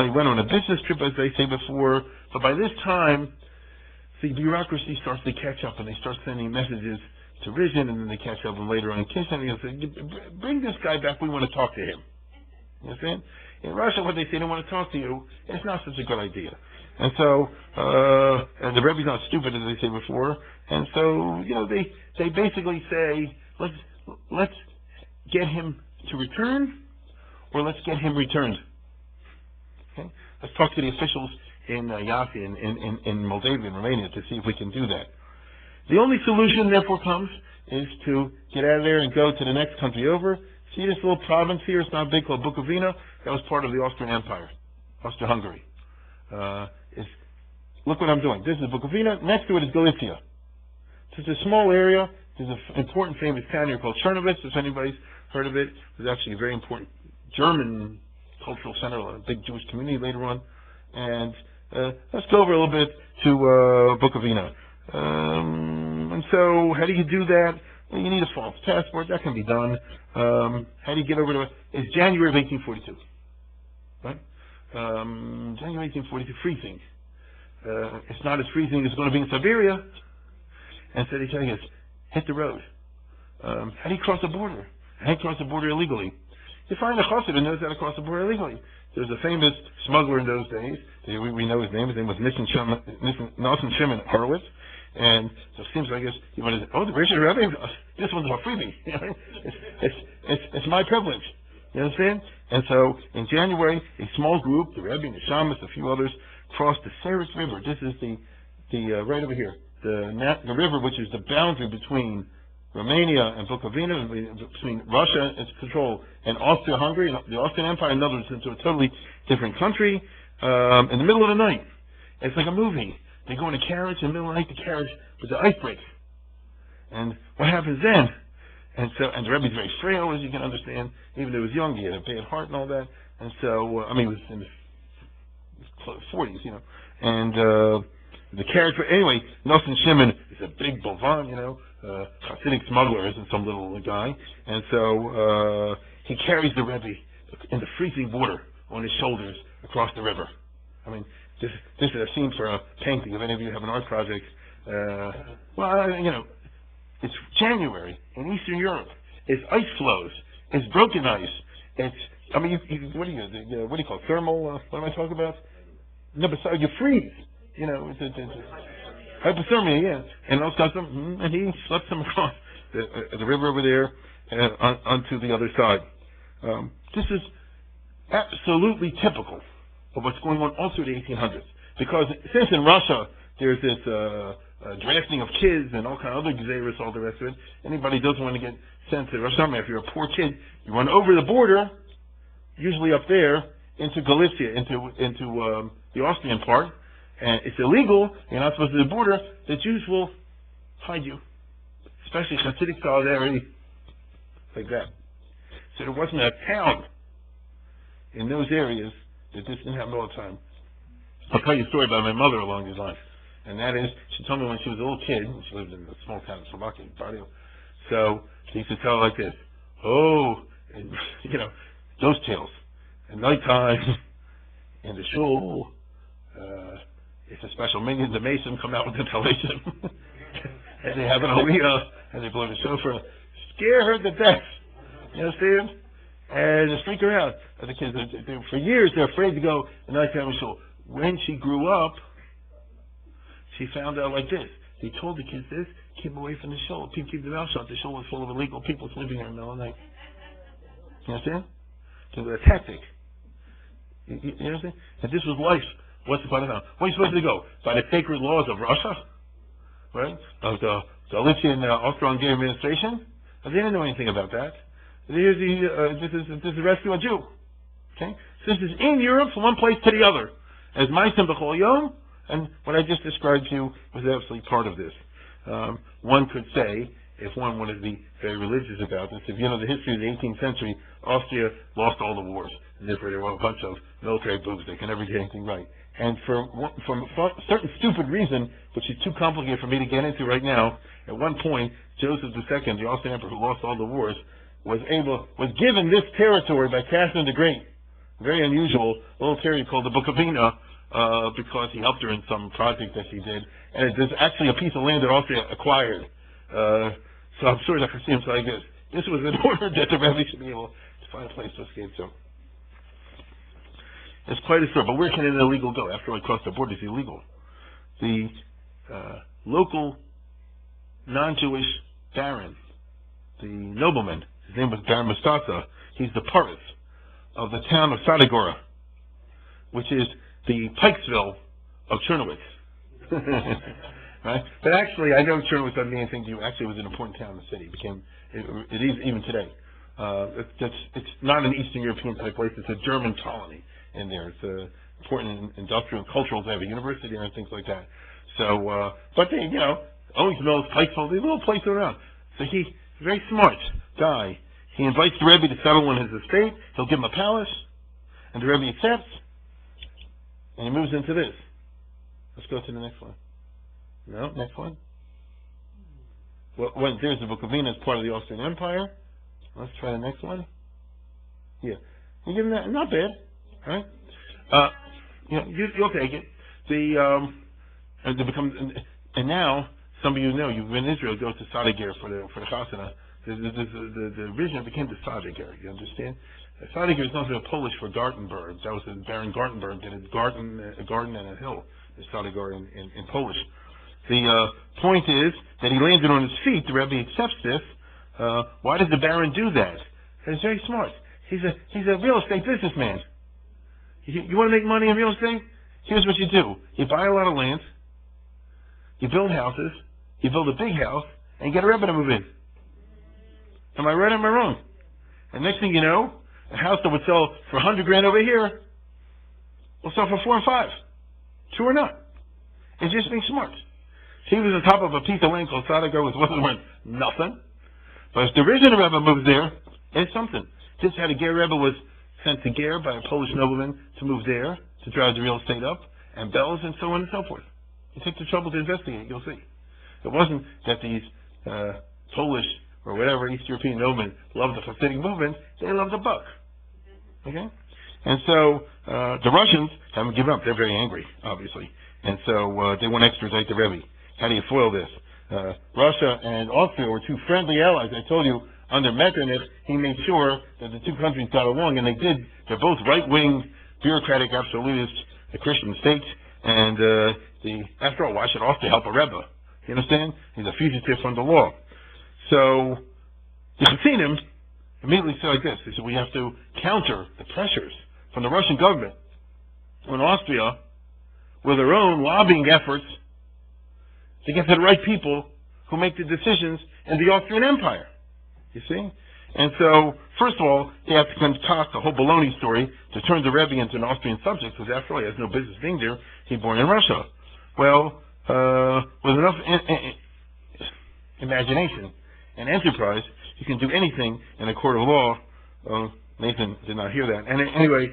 He went on a business trip, as they say before. But by this time, the bureaucracy starts to catch up, and they start sending messages to Rizhin, and then they catch up, and later on in Kishinev, and they say, bring this guy back, we want to talk to him. You understand? In Russia, what they say, they want to talk to you, it's not such a good idea. And so, and the Rebbe's not stupid, as they say before, and so, they basically say, let's get him to return, or let's get him returned. Okay? Let's talk to the officials in Yafi, in Moldavia, in Romania, to see if we can do that. The only solution, therefore, comes is to get out of there and go to the next country over. See this little province here? It's not big, called Bukovina. That was part of the Austrian Empire, Austro-Hungary. look what I'm doing. This is Bukovina. Next to it is Galicia. It's a small area. There's an important famous town here called Chernovitz, if anybody's heard of it. It was actually a very important German cultural center, a big Jewish community later on. And let's go over a little bit to Bukovina. And so, how do you do that? Well, you need a false passport. That can be done. How do you get over to it? It's January of 1842. Right? January 1842, freezing. It's not as freezing as it's going to be in Siberia. And so they tell you, hit the road. How do you cross the border? How do you cross the border illegally? You find a chassid who knows how to cross the border illegally. There was a famous smuggler in those days. We know his name. His name was Nelson Shimon Horowitz. And so it seems like you want to say, oh, the Rishon Rebbe, this one's a freebie. It's my privilege. You understand? And so in January, a small group, the Rebbe and the Shamus, a few others, crossed the Seris River. This is the right over here. The river which is the boundary between Romania and Bukovina, between Russia, its control, and Austria-Hungary, the Austrian Empire, in other words, into a totally different country, in the middle of the night. It's like a movie. They go in a carriage, in the middle of the night, the carriage with the ice breaks. And what happens then? And the Rebbe's very frail, as you can understand. Even though he was young, he had a bad heart and all that. And so, he was in his 40s, And the carriage, anyway, Nelson Shimon is a big bovan, Hasidic smuggler, isn't some little guy. And so he carries the Rebbe in the freezing water on his shoulders across the river. This is a scene for a painting. If any of you have an art project, it's January in Eastern Europe. It's ice floes. It's broken ice. It's, what do you call it? Thermal, what am I talking about? No, but you freeze. It's hypothermia, yeah. And those guys, and he swept them across the river over there and onto the other side. This is absolutely typical of what's going on all through the 1800s. Because since in Russia there's this drafting of kids and all kind of other gzeirus, all the rest of it, anybody doesn't want to get sent to Russia. If you're a poor kid, you run over the border, usually up there, into Galicia, into the Austrian part, and it's illegal. You're not supposed to do the border. The Jews will hide you, especially Hasidic solidarity, like that. So there wasn't a town in those areas that this didn't happen all the time. I'll tell you a story about my mother along these lines. And that is, she told me when she was a little kid, she lived in a small town in Slovakia, Barrio. So she used to tell her like this, and, those tales. At nighttime, in the shul, it's a special minion, the mason come out with the talashim. And they have an aliyah, and they blow the shofar, scare her to death. You understand? And just freak her out. And the kids, for years, they're afraid to go at nighttime in shul. When she grew up, she found out like this. They told the kids this, keep away from the shul. Keep the mouth shut. The shul was full of illegal people sleeping there in the middle of the night. You understand? So a tactic. You understand? And this was life. What's the point of that? Where are you supposed to go? By the sacred laws of Russia? Right? Of the Galician Austro-Hungarian administration? They didn't know anything about that. This is rescue a Jew. Okay? So this is in Europe from one place to the other. As Ma'asim B'chol Yom, and what I just described to you was absolutely part of this. One could say, if one wanted to be very religious about this, if you know the history of the 18th century, Austria lost all the wars, and therefore there were a bunch of military boobs. They can never get anything right. And for a certain stupid reason, which is too complicated for me to get into right now, at one point, Joseph II, the Austrian emperor who lost all the wars, was given this territory by Catherine the Great. Very unusual little territory called the Bukovina, because he helped her in some project that she did. And it is actually a piece of land that Austria acquired. So I'm sure that it seems like this. This was in order that the Rebbe should be able to find a place to escape to. It's quite a story, but where can an illegal go? After I cross the border, it's illegal. The local non-Jewish baron, the nobleman, his name was Baron Mustasa, he's the Paris of the town of Sadagora, which is the Pikesville of Chernovitz. Right? But actually, I know Chernovitz doesn't mean anything to you. Actually, it was an important town in the city. It is even today. It's not an Eastern European type place. It's a German colony in there. It's important industrial and cultural. They have a university there and things like that. So, but they, always mills, pipes, all these little places around. So he's a very smart guy. He invites the Rebbe to settle on his estate. He'll give him a palace, and the Rebbe accepts, and he moves into this. Let's go to the next one. No, next one. Well, there's the Book of Vienna as part of the Austrian Empire. Let's try the next one. Yeah, you give him that. Not bad, right? You'll take it. And now some of you know you've been in Israel. Go to Sadiger for the Chasana. The vision became the Sadiger. You understand? Sadiger is also Polish for Gartenberg. That was the Baron Gartenberg did a garden and a hill. The Sadiger in Polish. The point is that he landed on his feet. The Rebbe accepts this. Why did the Baron do that? He's very smart. He's a real estate businessman. You want to make money in real estate? Here's what you do. You buy a lot of land. You build houses. You build a big house, and you get a Rebbe to move in. Am I right or am I wrong? And next thing you know, a house that would sell for $100,000 over here will sell for $4 and $5. True or not? It's just being smart. He was on top of a piece of land called Sadiger, which wasn't worth nothing. But if the original Rebbe moves there, it's something. This had a Ger Rebbe was sent to Ger by a Polish nobleman to move there, to drive the real estate up, and bells and so on and so forth. You take the trouble to investigate, you'll see. It wasn't that these Polish or whatever East European noblemen loved the Hasidic movement, they loved the buck. Okay? And so the Russians haven't given up. They're very angry, obviously. And so they want to extradite the Rebbe. How do you foil this? Russia and Austria were two friendly allies. I told you, under Metternich, he made sure that the two countries got along, and they did. They're both right-wing, bureaucratic, absolutist Christian states. And after all, why should Austria help a Rebbe? You understand? He's a fugitive from the law. So the Hasidim immediately said like this. They said, we have to counter the pressures from the Russian government on Austria with their own lobbying efforts to get to the right people who make the decisions in the Austrian Empire. You see? And so, first of all, they have to concoct a whole baloney story to turn the Rebbe into an Austrian subject, because after all, he has no business being there. He's born in Russia. Well, with enough imagination and enterprise, you can do anything in a court of law. Nathan did not hear that. And anyway,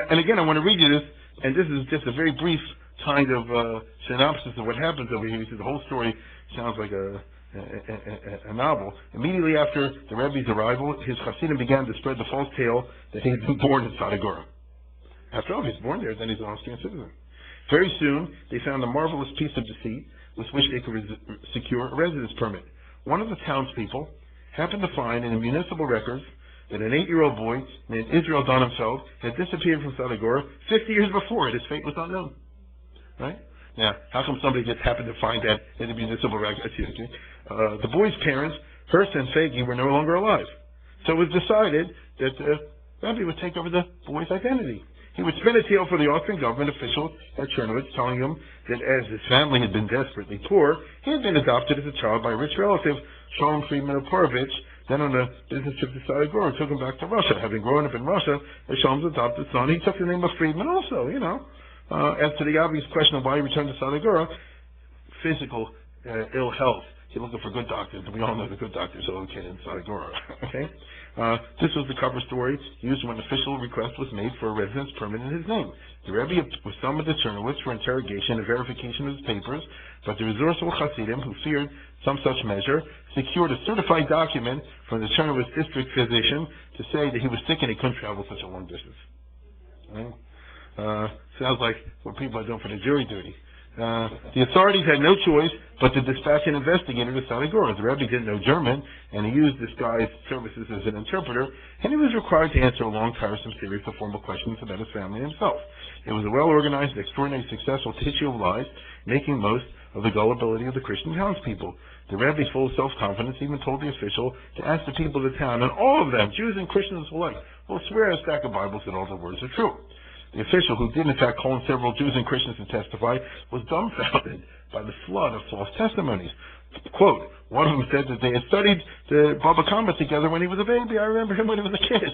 and again, I want to read you this, and this is just a very brief kind of synopsis of what happens over here. You see, the whole story sounds like a novel. Immediately after the Rebbe's arrival, his Hasidim began to spread the false tale that he had been born in Sadiger. After all, he's born there, then he's an Austrian citizen. Very soon, they found a marvelous piece of deceit with which they could secure a residence permit. One of the townspeople happened to find in the municipal records that an 8-year-old boy named Israel Donenfeld had disappeared from Sadiger 50 years before. His fate was unknown. Right? Now, how come somebody just happened to find that in the municipal records? The boy's parents, Hurst and Fagi, were no longer alive. So it was decided that Rabbi would take over the boy's identity. He would spin a tale for the Austrian government officials at Chernowitz, telling them that as his family had been desperately poor, he had been adopted as a child by a rich relative, Shalom Friedman of Porovitch, then on a business trip to Sadiger, and took him back to Russia. Having grown up in Russia as Shalom's adopted son, he took the name of Friedman also, As to the obvious question of why he returned to Sadiger, physical ill health. He's looking for good doctors, and we all know the good doctors are located in Sadiger. Okay? This was the cover story used when an official request was made for a residence permit in his name. The Rebbe was summoned to Chernowitz for interrogation and verification of his papers, but the resourceful Hasidim, who feared some such measure, secured a certified document from the Chernowitz district physician to say that he was sick and he couldn't travel such a long distance. Right? Sounds like what people are doing for the jury duty. The authorities had no choice but to dispatch an investigator to Sadiger. The Rebbe didn't know German, and he used this guy's services as an interpreter, and he was required to answer a long, tiresome series of formal questions about his family and himself. It was a well-organized, extraordinarily successful tissue of lies, making most of the gullibility of the Christian townspeople. The Rebbe, full of self-confidence, even told the official to ask the people of the town, and all of them, Jews and Christians alike, will swear a stack of Bibles that all the words are true. The official, who did in fact call in several Jews and Christians to testify, was dumbfounded by the flood of false testimonies. Quote, one of them said that they had studied the Baba Kama together when he was a baby. I remember him when he was a kid.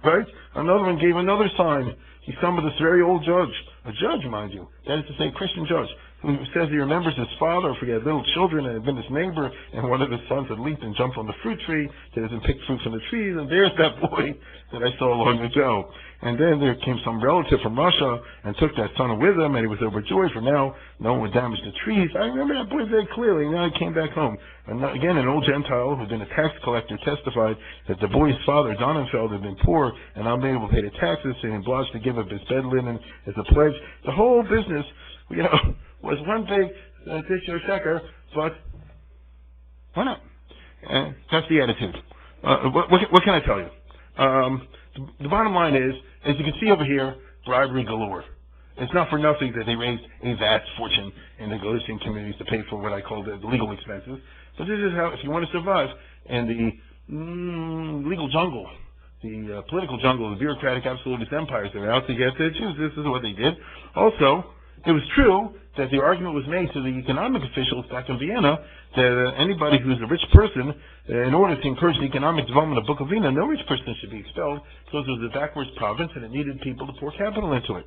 Right? Another one gave another sign. He summoned this very old judge, a judge, mind you, that is to say, Christian judge, who says he remembers his father, for he had little children and had been his neighbor, and one of his sons had leaped and jumped on the fruit tree, that had picked fruit from the trees, and there's that boy that I saw long ago. And then there came some relative from Russia and took that son with him, and he was overjoyed, for now no one would damage the trees. I remember that boy very clearly, and now he came back home. And again, an old Gentile who had been a tax collector testified that the boy's father, Donenfeld, had been poor and unable to pay the taxes, and obliged to give up his bed linen as a pledge. The whole business, was one big tissue sheker, but why not? That's the attitude. What can I tell you? The bottom line is, as you can see over here, bribery galore. It's not for nothing that they raised a vast fortune in the Galician communities to pay for what I call the legal expenses. But this is how, if you want to survive in the legal jungle, the political jungle, the bureaucratic absolutist empires that are out to get the Jews, this is what they did. Also, it was true that the argument was made to the economic officials back in Vienna that anybody who's a rich person, in order to encourage the economic development of Bukovina, no rich person should be expelled because it was a backwards province and it needed people to pour capital into it.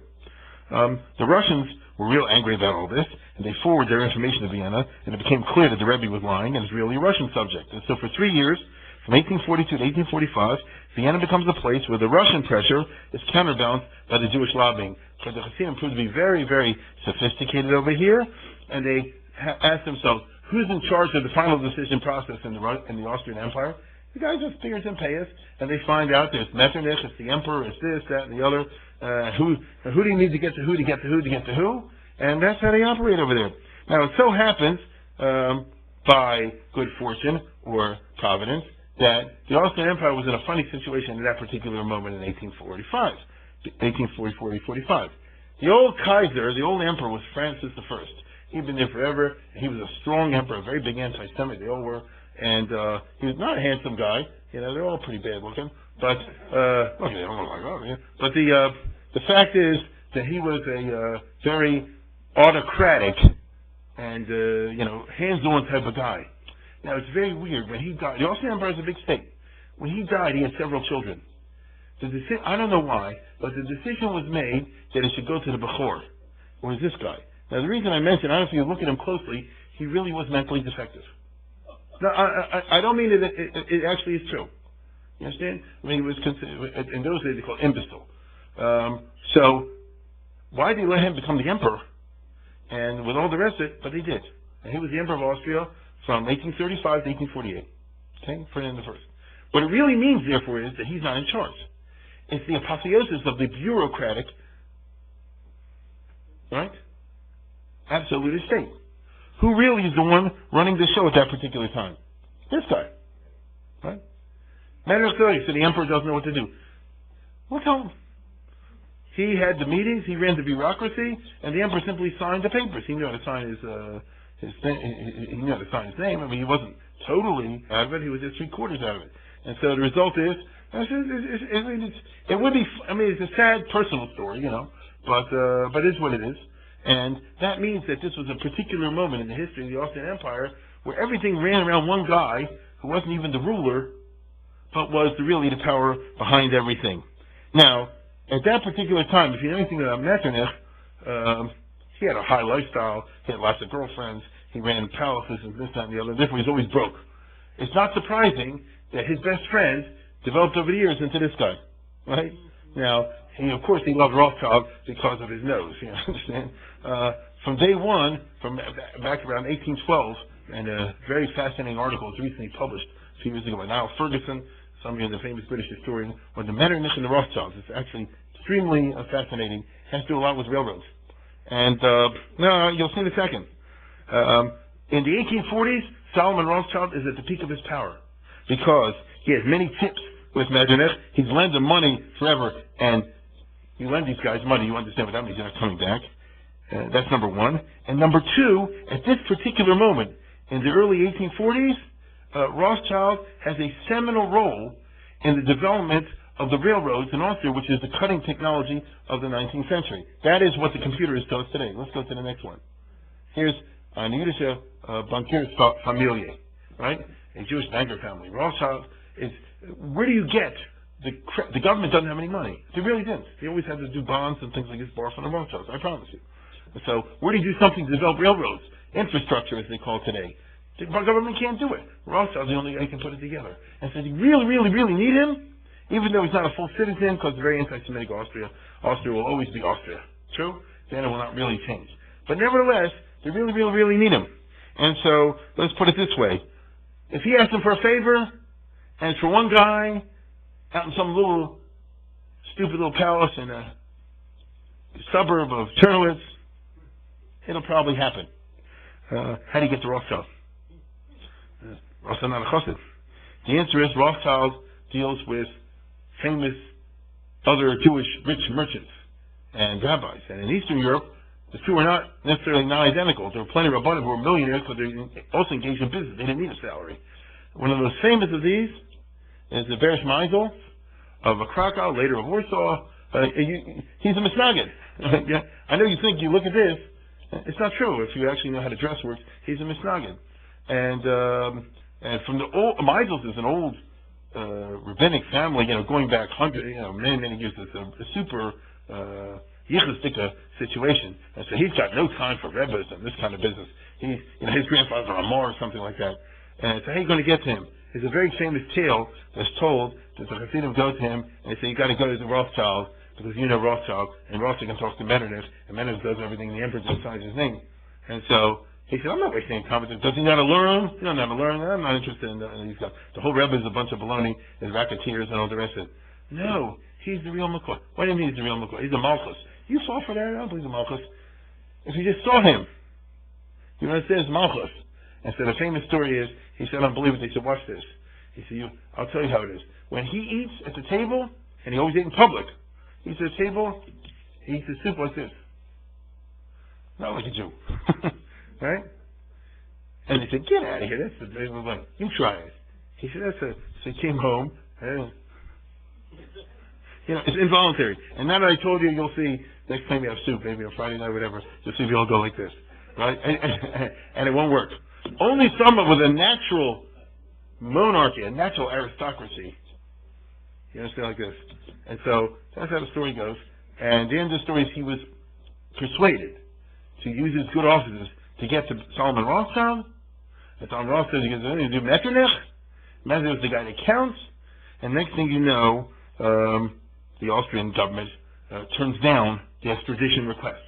The Russians were real angry about all this, and they forwarded their information to Vienna, and it became clear that the Rebbe was lying and was really a Russian subject. And so for 3 years, from 1842 to 1845, Vienna becomes a place where the Russian pressure is counterbalanced by the Jewish lobbying. So the Hasidim proved to be very, very sophisticated over here, and they asked themselves, who's in charge of the final decision process in the Austrian Empire? The guy just figures and pays, and they find out there's Metternich, it's the emperor, it's this, that, and the other. Who do you need to get to who to get to who to get to who? And that's how they operate over there. Now, it so happens, by good fortune or providence, that the Austrian Empire was in a funny situation at that particular moment in 1844, 1845. The old Kaiser, the old emperor, was Francis I. He'd been there forever. He was a strong emperor, a very big anti-Semite. They all were. And he was not a handsome guy. They're all pretty bad looking. But they don't look like that. But the fact is that he was a very autocratic and hands-on type of guy. Now it's very weird. When he died, the Austrian Empire is a big state. When he died, he had several children. I don't know why, but the decision was made that it should go to the Bechor, or this guy. Now the reason I mention, I don't know if you look at him closely, he really was mentally defective. No, I don't mean that it actually is true. You understand? I mean, he was considered, in those days they called imbecile. So, why did he let him become the emperor? And with all the rest of it, but he did. And he was the emperor of Austria from 1835 to 1848. Okay? Ferdinand I. What it really means, therefore, is that he's not in charge. It's the apotheosis of the bureaucratic, right, absolute state. Who really is the one running the show at that particular time? This guy, right? Matter of fact, so the emperor doesn't know what to do. Well, tell him. He had the meetings, he ran the bureaucracy, and the emperor simply signed the papers. He knew how to sign he knew how to sign his name. I mean, he wasn't totally out of it. He was just 3/4 out of it. And so the result is, it would be. I mean, it's a sad personal story, but it's what it is. And that means that this was a particular moment in the history of the Austrian Empire where everything ran around one guy who wasn't even the ruler, but was really the power behind everything. Now, at that particular time, if you know anything about Metternich, he had a high lifestyle, he had lots of girlfriends, he ran palaces and this, that, and the other, therefore he's always broke. It's not surprising that his best friend developed over the years into this guy, right? Now, of course he loved Rothschild because of his nose, you understand? From day one, from back around 1812, and a very fascinating article was recently published a few years ago by Niall Ferguson, somebody in the famous British historian, on the Metternich and the Rothschilds. It's actually extremely fascinating. It has to do a lot with railroads. And you'll see in a second. In the 1840s, Solomon Rothschild is at the peak of his power because he has many tips with Metternich. He's lent them money forever, and you lend these guys money, you understand what that means, they're not coming back. That's number one. And number two, at this particular moment, in the early 1840s, Rothschild has a seminal role in the development of the railroads in Austria, which is the cutting technology of the 19th century. That is what the computer is to us today. Let's go to the next one. Here's a jüdische Bankiersfamilie, right? A Jewish banker family. Rothschild is, where do you get the government doesn't have any money. They really didn't. They always had to do bonds and things like this, borrow from the Rothschilds, I promise you. And so where do you do something to develop railroads? Infrastructure, as they call it today. The government can't do it. Rothschild's the only guy who can put it together. And so they really, really, really need him, even though he's not a full citizen, because it's very anti-Semitic Austria. Austria will always be Austria. True? Then it will not really change. But nevertheless, they really, really, really need him. And so, let's put it this way. If he asks them for a favor, and it's for one guy, out in some little, stupid little palace in a suburb of Ternowitz, it'll probably happen. How do you get to Rothschild? Rothschild not a chassid. The answer is Rothschild deals with famous other Jewish rich merchants and rabbis. And in Eastern Europe, the two are not necessarily non-identical. There were plenty of rabbanim who were millionaires, but they also engaged in business. They didn't need a salary. One of the most famous of these is the Beresh Meisel of Krakow, later of Warsaw. He's a misnagid. Yeah, I know you think you look at this. It's not true. If you actually know how to dress works, he's a misnagid. And from the old Meisels is an old rabbinic family, going back many years. It's a super yichusdika situation. And so he's got no time for rebbes and this kind of business. His grandfather's a Amor or something like that. And so how are you going to get to him? There's a very famous tale that's told that the Hasidim go to him and they say, you got to go to the Rothschild because you know Rothschild, and Rothschild can talk to Metternich, and Metternich does everything the emperor just signs his name. And so he said, I'm not wasting time with this. Does he know how to learn? You don't know how to learn. I'm not interested in that. And he's got the whole Rebbe is a bunch of baloney, his racketeers and all the rest of it. No, he's the real Mekor. What do you mean he's the real Mekor? He's a Malchus. You fall for that? I don't believe the Malchus. If you just saw him, you understand it's Malchus. And so the famous story is, he said, I don't believe it. They said, watch this. He said, I'll tell you how it is. When he eats at the table, and he always ate in public, he eats at the table, he eats his soup like this. Not like a Jew. Right? And they said, get out of here. That's the big one. You try it. He said, so he came home, and, it's involuntary. And now that I told you, you'll see, next time you have soup, maybe on Friday night, whatever, you'll see if you all go like this. Right? And it won't work. Only someone with a natural monarchy, a natural aristocracy, you understand, like this. And so that's how the story goes. And the end of the story is he was persuaded to use his good offices to get to Solomon Rothschild. And Solomon Rothschild, he goes, you do Metternich. Metternich was the guy that counts. And next thing you know, the Austrian government turns down the extradition request.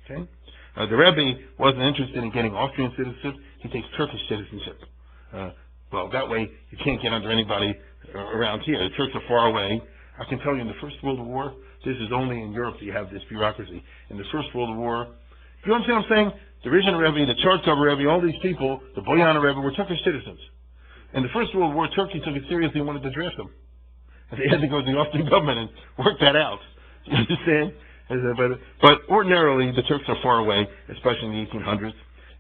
Okay? The Rebbe wasn't interested in getting Austrian citizenship. He takes Turkish citizenship. Well, that way you can't get under anybody around here. The Turks are far away. I can tell you in the First World War, this is only in Europe that you have this bureaucracy. In the First World War, you understand what I'm saying? The Rizhiner Rebbe, the Chartkov Rebbe, all these people, the Boyana Rebbe, were Turkish citizens. In the First World War, Turkey took it seriously and wanted to draft them. And they had to go to the Austrian government and work that out. You understand? But ordinarily, the Turks are far away, especially in the 1800s.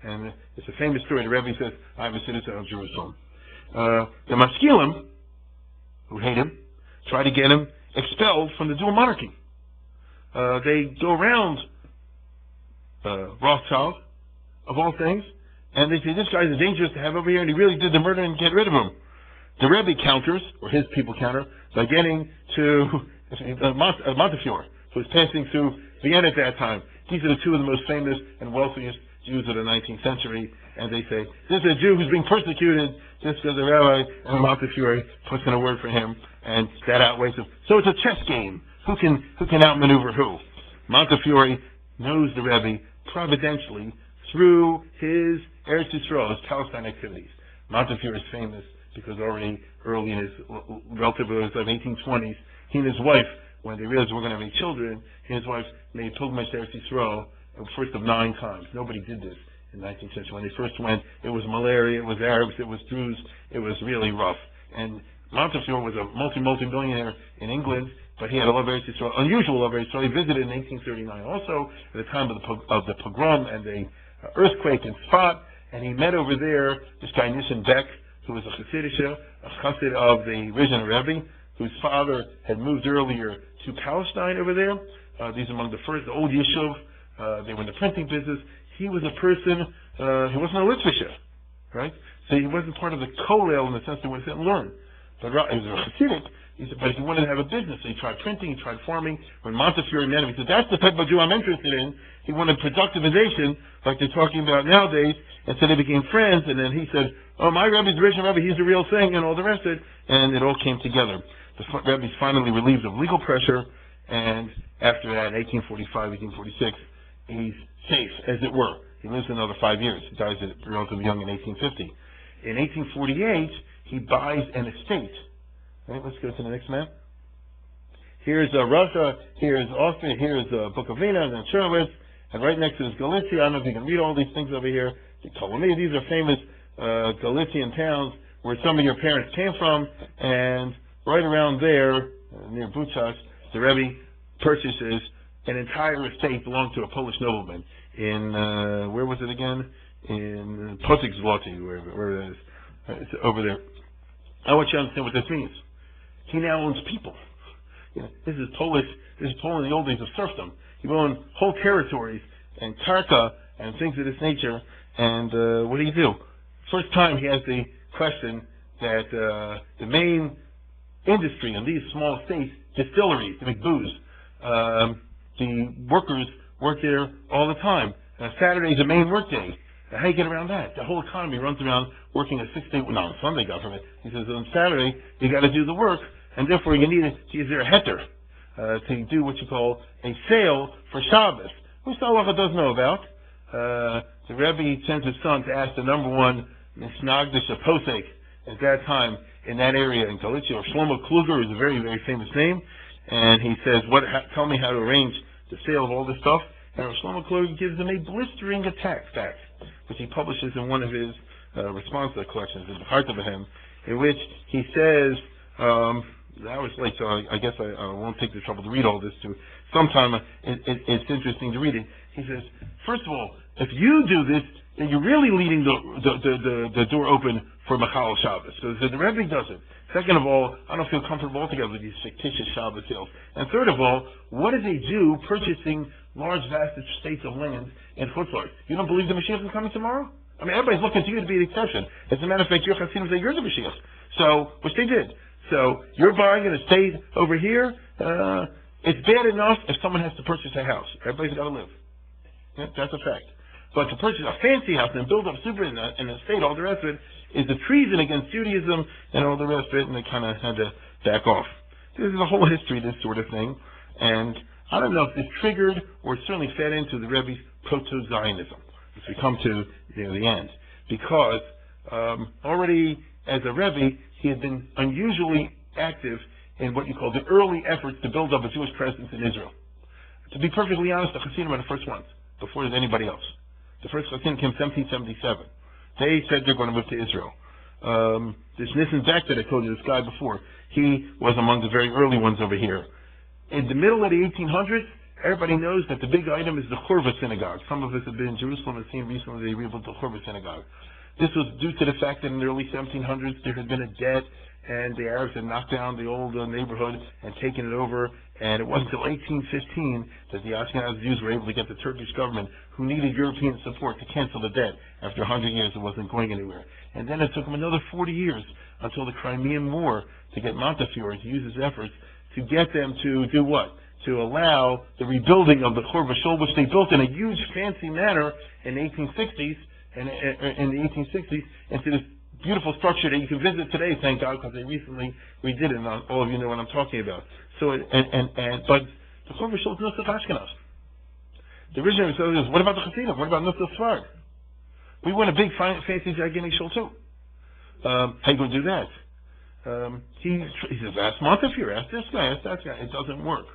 And it's a famous story. The Rebbe says, I'm a citizen of Jerusalem. The Maskilim, who hate him, try to get him expelled from the dual monarchy. They go around Rothschild, of all things, and they say, this guy's dangerous to have over here, and he really did the murder, and get rid of him. The Rebbe counters, or his people counter, by getting to Montefiore, who was passing through Vienna at that time. These are the two of the most famous and wealthiest Jews of the 19th century, and they say, this is a Jew who's being persecuted, just because the rabbi and Montefiore puts in a word for him, and that outweighs him. So it's a chess game. Who can outmaneuver who? Montefiore knows the Rebbe providentially through his Eretz Yisrael, his Palestine activities. Montefiore is famous because already early in his relatively 1820s, he and his wife, when they realized we're going to have 8 children, he and his wife made pilgrimage to Eretz Yisrael, first of 9 times. Nobody did this in the 19th century. When they first went, it was malaria, it was Arabs, it was Druze, it was really rough. And Montefiore was a multi-millionaire in England, but he had a love of Eretz Yisrael, unusual love of Eretz Yisrael. He visited in 1839 also, at the time of the pogrom and the earthquake in Sfat, and he met over there this guy Nissim Beck, who was a chassid of the Rizhiner Rebbe, whose father had moved earlier to Palestine over there. These are among the first, the old Yishuv. They were in the printing business. He was a person who wasn't a Litvisha, right? So he wasn't part of the kollel in the sense that we sit and learn. But he was a Hasidic. He said, but he wanted to have a business. So he tried printing, he tried farming. When Montefiore met him, he said, that's the type of Jew I'm interested in. He wanted productivization, like they're talking about nowadays. And so they became friends. And then he said, oh, my Rebbe's the original Rebbe, he's the real thing, and all the rest of it. And it all came together. The Rebbe's finally relieved of legal pressure. And after that, 1845, 1846, he's safe, as it were. He lives another 5 years. He dies relatively young in 1850. In 1848, he buys an estate. Right, let's go to the next map. Here's Russia, here's Austria, here's Bukovina, and then Cherwitz, and right next to is Galicia. I don't know if you can read all these things over here. These are famous Galician towns where some of your parents came from, and right around there, near Buchas, the Rebbe purchases an entire estate belonging to a Polish nobleman in, where was it again? In Potik Zloty, wherever that is. It's over there. I want you to understand what this means. He now owns people. You know, this is Poland in the old days of serfdom. He owned whole territories and karka and things of this nature. And what do? First time he has the question that the main industry in these small states, distilleries to make booze, the workers work there all the time. Saturday is the main work day. Now, how do you get around that? The whole economy runs around working a 6-day, on Sunday, God forbid. He says on Saturday you got to do the work, and therefore you need a heter to do what you call a sale for Shabbos, which the halacha does know about. The Rebbe sends his son to ask the number one Misnagdish Posek at that time in that area in Galicia, or Shlomo Kluger is a very, very famous name, and he says, tell me how to arrange the sale of all this stuff. And Shlomo Kluger gives him a blistering attack fact, which he publishes in one of his response collections, in the Heart of Him, in which he says, I was late, so I guess I won't take the trouble to read all this. Sometime it's interesting to read it. He says, first of all, if you do this, then you're really leaving the door open for Machal Shabbos. So the Rebbe does it. Second of all, I don't feel comfortable altogether with these fictitious Shabbos sales. And third of all, what is a Jew purchasing large, vast estates of land in Chutzlar? You don't believe the Mashiach is coming tomorrow? I mean, everybody's looking to you to be the exception. As a matter of fact, your Hasidim say you're the Mashiach. So, which they did. So, you're buying an estate over here. It's bad enough if someone has to purchase a house. Everybody's got to live. Yeah, that's a fact. But to purchase a fancy house and build up super in an estate, all the rest of it, is a treason against Judaism and all the rest of it, and they kind of had to back off. This is a whole history of this sort of thing, and I don't know if this triggered or certainly fed into the Rebbe's proto-Zionism as we come to the end, because already as a Rebbe, he had been unusually active in what you call the early efforts to build up a Jewish presence in Israel. To be perfectly honest, the Hasidim are the first ones, before there's anybody else. The first Hasidim came in 1777. They said they're going to move to Israel. This Nissen Beck that I told you, this guy before, he was among the very early ones over here. In the middle of the 1800s, everybody knows that the big item is the Churva synagogue. Some of us have been in Jerusalem and seen recently they rebuilt the Churva synagogue. This was due to the fact that in the early 1700s there had been a debt, and the Arabs had knocked down the old neighborhood and taken it over. And it wasn't until 1815 that the Ashkenazi Jews were able to get the Turkish government, who needed European support, to cancel the debt. After 100 years, it wasn't going anywhere. And then it took them another 40 years until the Crimean War to get Montefiore to use his efforts to get them to do what? To allow the rebuilding of the Churva Shul, which they built in a huge, fancy manner in the 1860s, into this beautiful structure that you can visit today, thank God, because they recently redid it, and all of you know what I'm talking about. So, but the Churva Shul is Nusach Ashkenaz. The original says, what about the Hasidim? What about Nusach Sfard? We want a big, fancy, gigantic shul too. How you going to do that? He says, ask Montefiore, ask this guy, ask that guy. It doesn't work.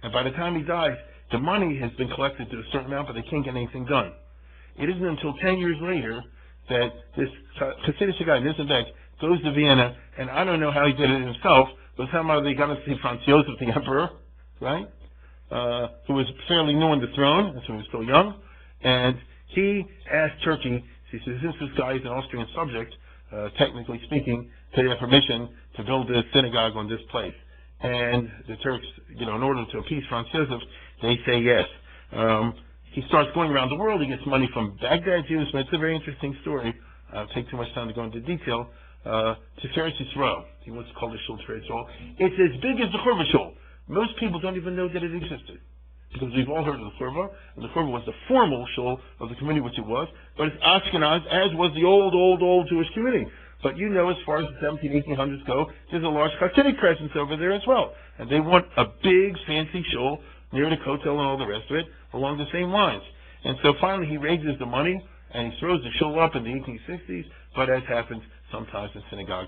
And by the time he dies, the money has been collected to a certain amount, but they can't get anything done. It isn't until 10 years later that this Hasidic guy, Nissen Beck, goes to Vienna, and I don't know how he did it himself, but somehow they got to see Franz Joseph, the emperor, right? Who was fairly new on the throne, so he was still young, and he asked Turkey, he says, since this guy is an Austrian subject, technically speaking, to have permission to build a synagogue on this place. And the Turks, in order to appease Franz Joseph, they say yes. He starts going around the world. He gets money from Baghdad Jews, but it's a very interesting story. I'll take too much time to go into detail. Tiferes Yisrael. He wants to call the shul Tiferes Yisrael. It's as big as the Churva shul. Most people don't even know that it existed, because we've all heard of the Churva, and the Churva was the formal shul of the community, which it was, but it's Ashkenaz, as was the old Jewish community. But you know, as far as the 1800s go, there's a large Hasidic presence over there as well, and they want a big, fancy shul near the Kotel and all the rest of it, along the same lines. And so finally he raises the money, and he throws the shul up in the 1860s, but as happens sometimes in synagogue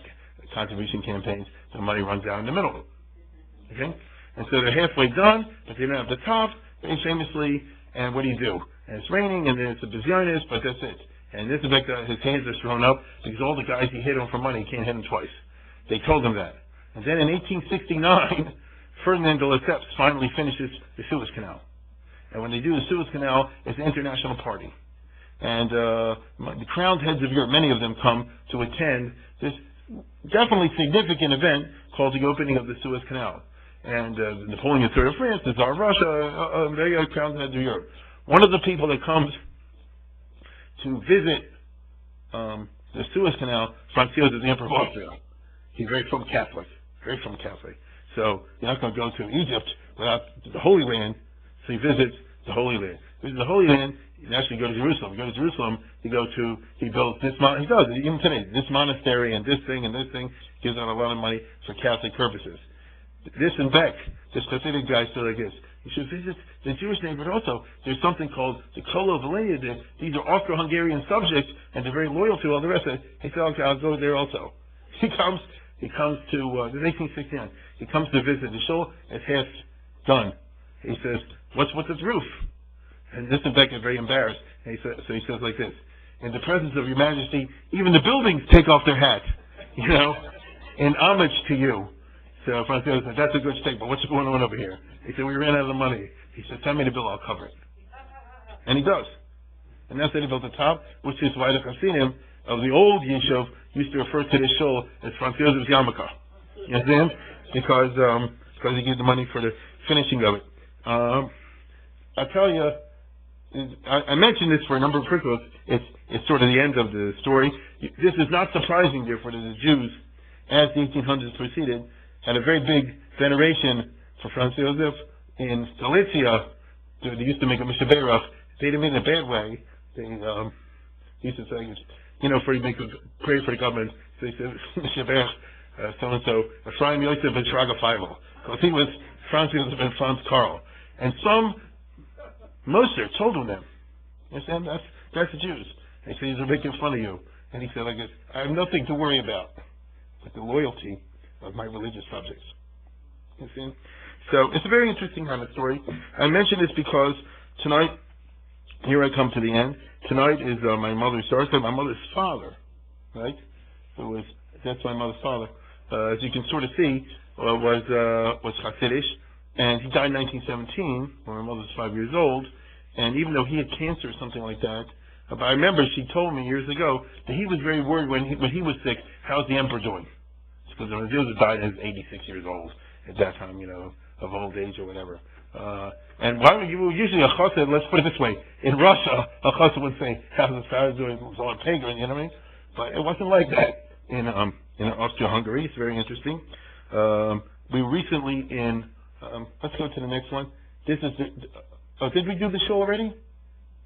contribution campaigns, the money runs out in the middle. Okay? And so they're halfway done, but they don't have the top, very famously, and what do? And it's raining, and then it's a bizarreness, but that's it. And this effect, his hands are thrown up, because all the guys he hit him for money, he can't hit him twice. They told him that. And then in 1869, Ferdinand de Lesseps finally finishes the Suez Canal. And when they do the Suez Canal, it's an international party. And the crowned heads of Europe, many of them come to attend this definitely significant event called the opening of the Suez Canal. And Napoleon III of France, the Tsar of Russia, they are crowned heads of Europe. One of the people that comes to visit the Suez Canal, Franz Joseph, the Emperor of Austria. He's very from Catholic. So you're not going to go to Egypt without the Holy Land, so he visits the Holy Land. Visits the Holy Land, you actually go to Jerusalem. You go to Jerusalem, he builds this he does it, even today, this monastery and this thing, gives out a lot of money for Catholic purposes. This and Beck, this Hasidic guy, so like this. You should visit the Jewish neighborhood also. There's something called the Kolo Valenia. These are Austro-Hungarian subjects, and they're very loyal to all the rest of it. He said, okay, I'll go there also. He comes to, this is 1869. He comes to visit the shul. It's half done. He says, what's with this roof? And this and Beck are very embarrassed. And so he says like this, in the presence of your majesty, even the buildings take off their hat, in homage to you. So Francisco said, that's a good statement, but what's going on over here? He said, we ran out of the money. He said, send me the bill, I'll cover it. And he does. And that's how he built the top, which is why the Chassidim of the old Yishuv used to refer to this shul as Franz Josef's Yarmulke. You understand? Because he gave the money for the finishing of it. I'll tell you, I mentioned this for a number of principles. It's sort of the end of the story. This is not surprising, therefore, that the Jews, as the 1800s proceeded, had a very big veneration for Franz Josef. In Galicia, they used to make a mishaberach. They didn't mean it in a bad way. They used to say, for you make a prayer for the government. So they said, mishaberach, so-and-so, Ephraim Yosef ben Shraga Feivel. Because he was Franz Josef and Franz Karl. And Moser told him that. You understand? That's the Jews. They say, they're making fun of you. And he said, like this, I have nothing to worry about but the loyalty of my religious subjects. You see? So it's a very interesting kind of story. I mention this because tonight, here I come to the end. Tonight is my mother's birthday. My mother's father, right? That's my mother's father. As you can sort of see, was Hasidish, and he died in 1917 when my mother was 5 years old. And even though he had cancer or something like that, but I remember she told me years ago that he was very worried when he was sick. How's the emperor doing? Because Joseph died at 86 years old at that time, of old age or whatever. And why would you usually a chassid, let's put it this way, in Russia, a chassid would say, how's the father doing? It's all a pagan, you know what I mean? But it wasn't like that in Austria-Hungary. It's very interesting. We recently let's go to the next one. This is did we do the show already?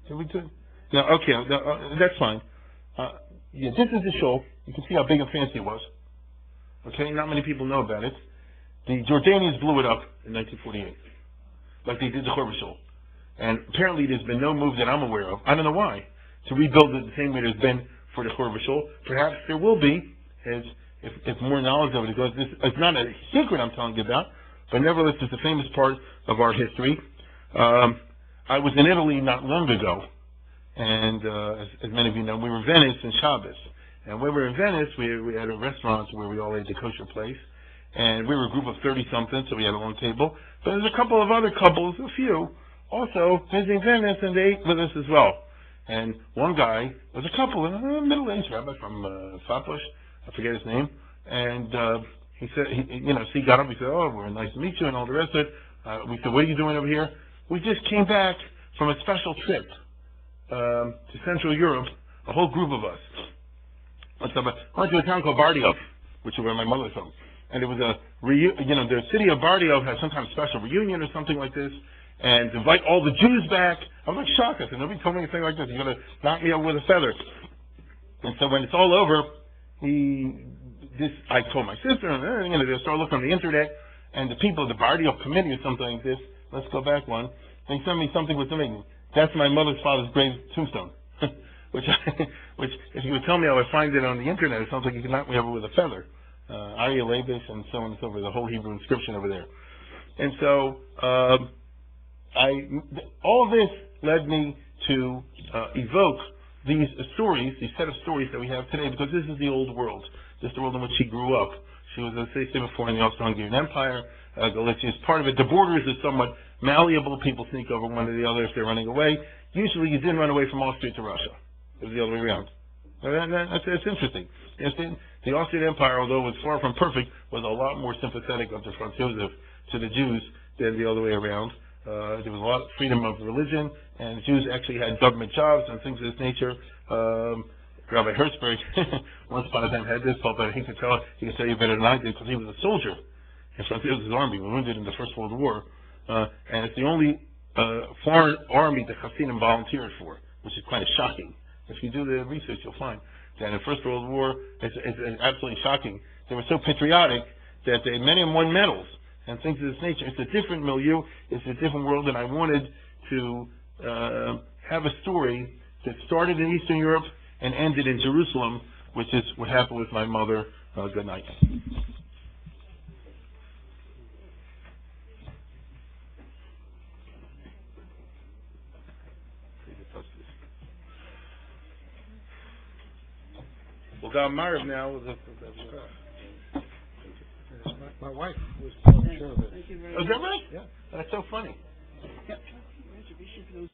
Did we do it? No, okay, that's fine. This is the show. You can see how big and fancy it was. Okay, not many people know about it. The Jordanians blew it up in 1948, like they did the Churva shul. And apparently there's been no move that I'm aware of, I don't know why, to rebuild it the same way there's been for the Churva shul. Perhaps there will be, if more knowledge of it goes. It's not a secret I'm telling you about, but nevertheless it's a famous part of our history. I was in Italy not long ago, and as many of you know, we were in Venice in Shabbos. And when we were in Venice, we had a restaurant where we all ate the kosher place. And we were a group of 30-something, so we had a long table. But there's a couple of other couples, a few, also visiting Venice, and they ate with us as well. And one guy was a couple, a middle-aged rabbi from Flatbush, I forget his name. And he said, he got up, he said, oh, we're nice to meet you, and all the rest of it. We said, what are you doing over here? We just came back from a special trip to Central Europe, a whole group of us. I went to a town called Bardiov, which is where my mother's from. And it was the city of Bardiov has some kind of special reunion or something like this, and invite all the Jews back. I was like shocked. I said, nobody told me anything like this. You're going to knock me over with a feather. And so when it's all over, I told my sister, and they started looking on the internet, and the people of the Bardiov committee or something like this, let's go back one, they sent me something with something. That's my mother's father's grave tombstone. which if you would tell me I would find it on the internet, it sounds like you could knock me over with a feather. Arya Labish and so on and so forth, the whole Hebrew inscription over there. And so all of this led me to evoke these stories, these set of stories that we have today, because this is the old world. This is the world in which she grew up. She was, as I said before, in the Austro-Hungarian Empire. Galicia is part of it. The borders are somewhat malleable. People sneak over one to the other if they're running away. Usually you didn't run away from Austria to Russia. It was the other way around. That's interesting. Yes, the Austrian Empire, although it was far from perfect, was a lot more sympathetic under Franz Joseph to the Jews than the other way around. There was a lot of freedom of religion, and Jews actually had government jobs and things of this nature. Rabbi Hertzberg, once upon a time, had this pulpit. He could tell you better than I did because he was a soldier in Franz Joseph's army, wounded in the First World War. And it's the only foreign army that Hasidim volunteered for, which is kind of shocking. If you do the research, you'll find that in the First World War, it's absolutely shocking. They were so patriotic that many of them won medals and things of this nature. It's a different milieu. It's a different world, and I wanted to have a story that started in Eastern Europe and ended in Jerusalem, which is what happened with my mother. Good night. Well, God Marv now. My wife was sure of it. Oh, is that right? Yeah. That's so funny. Yep.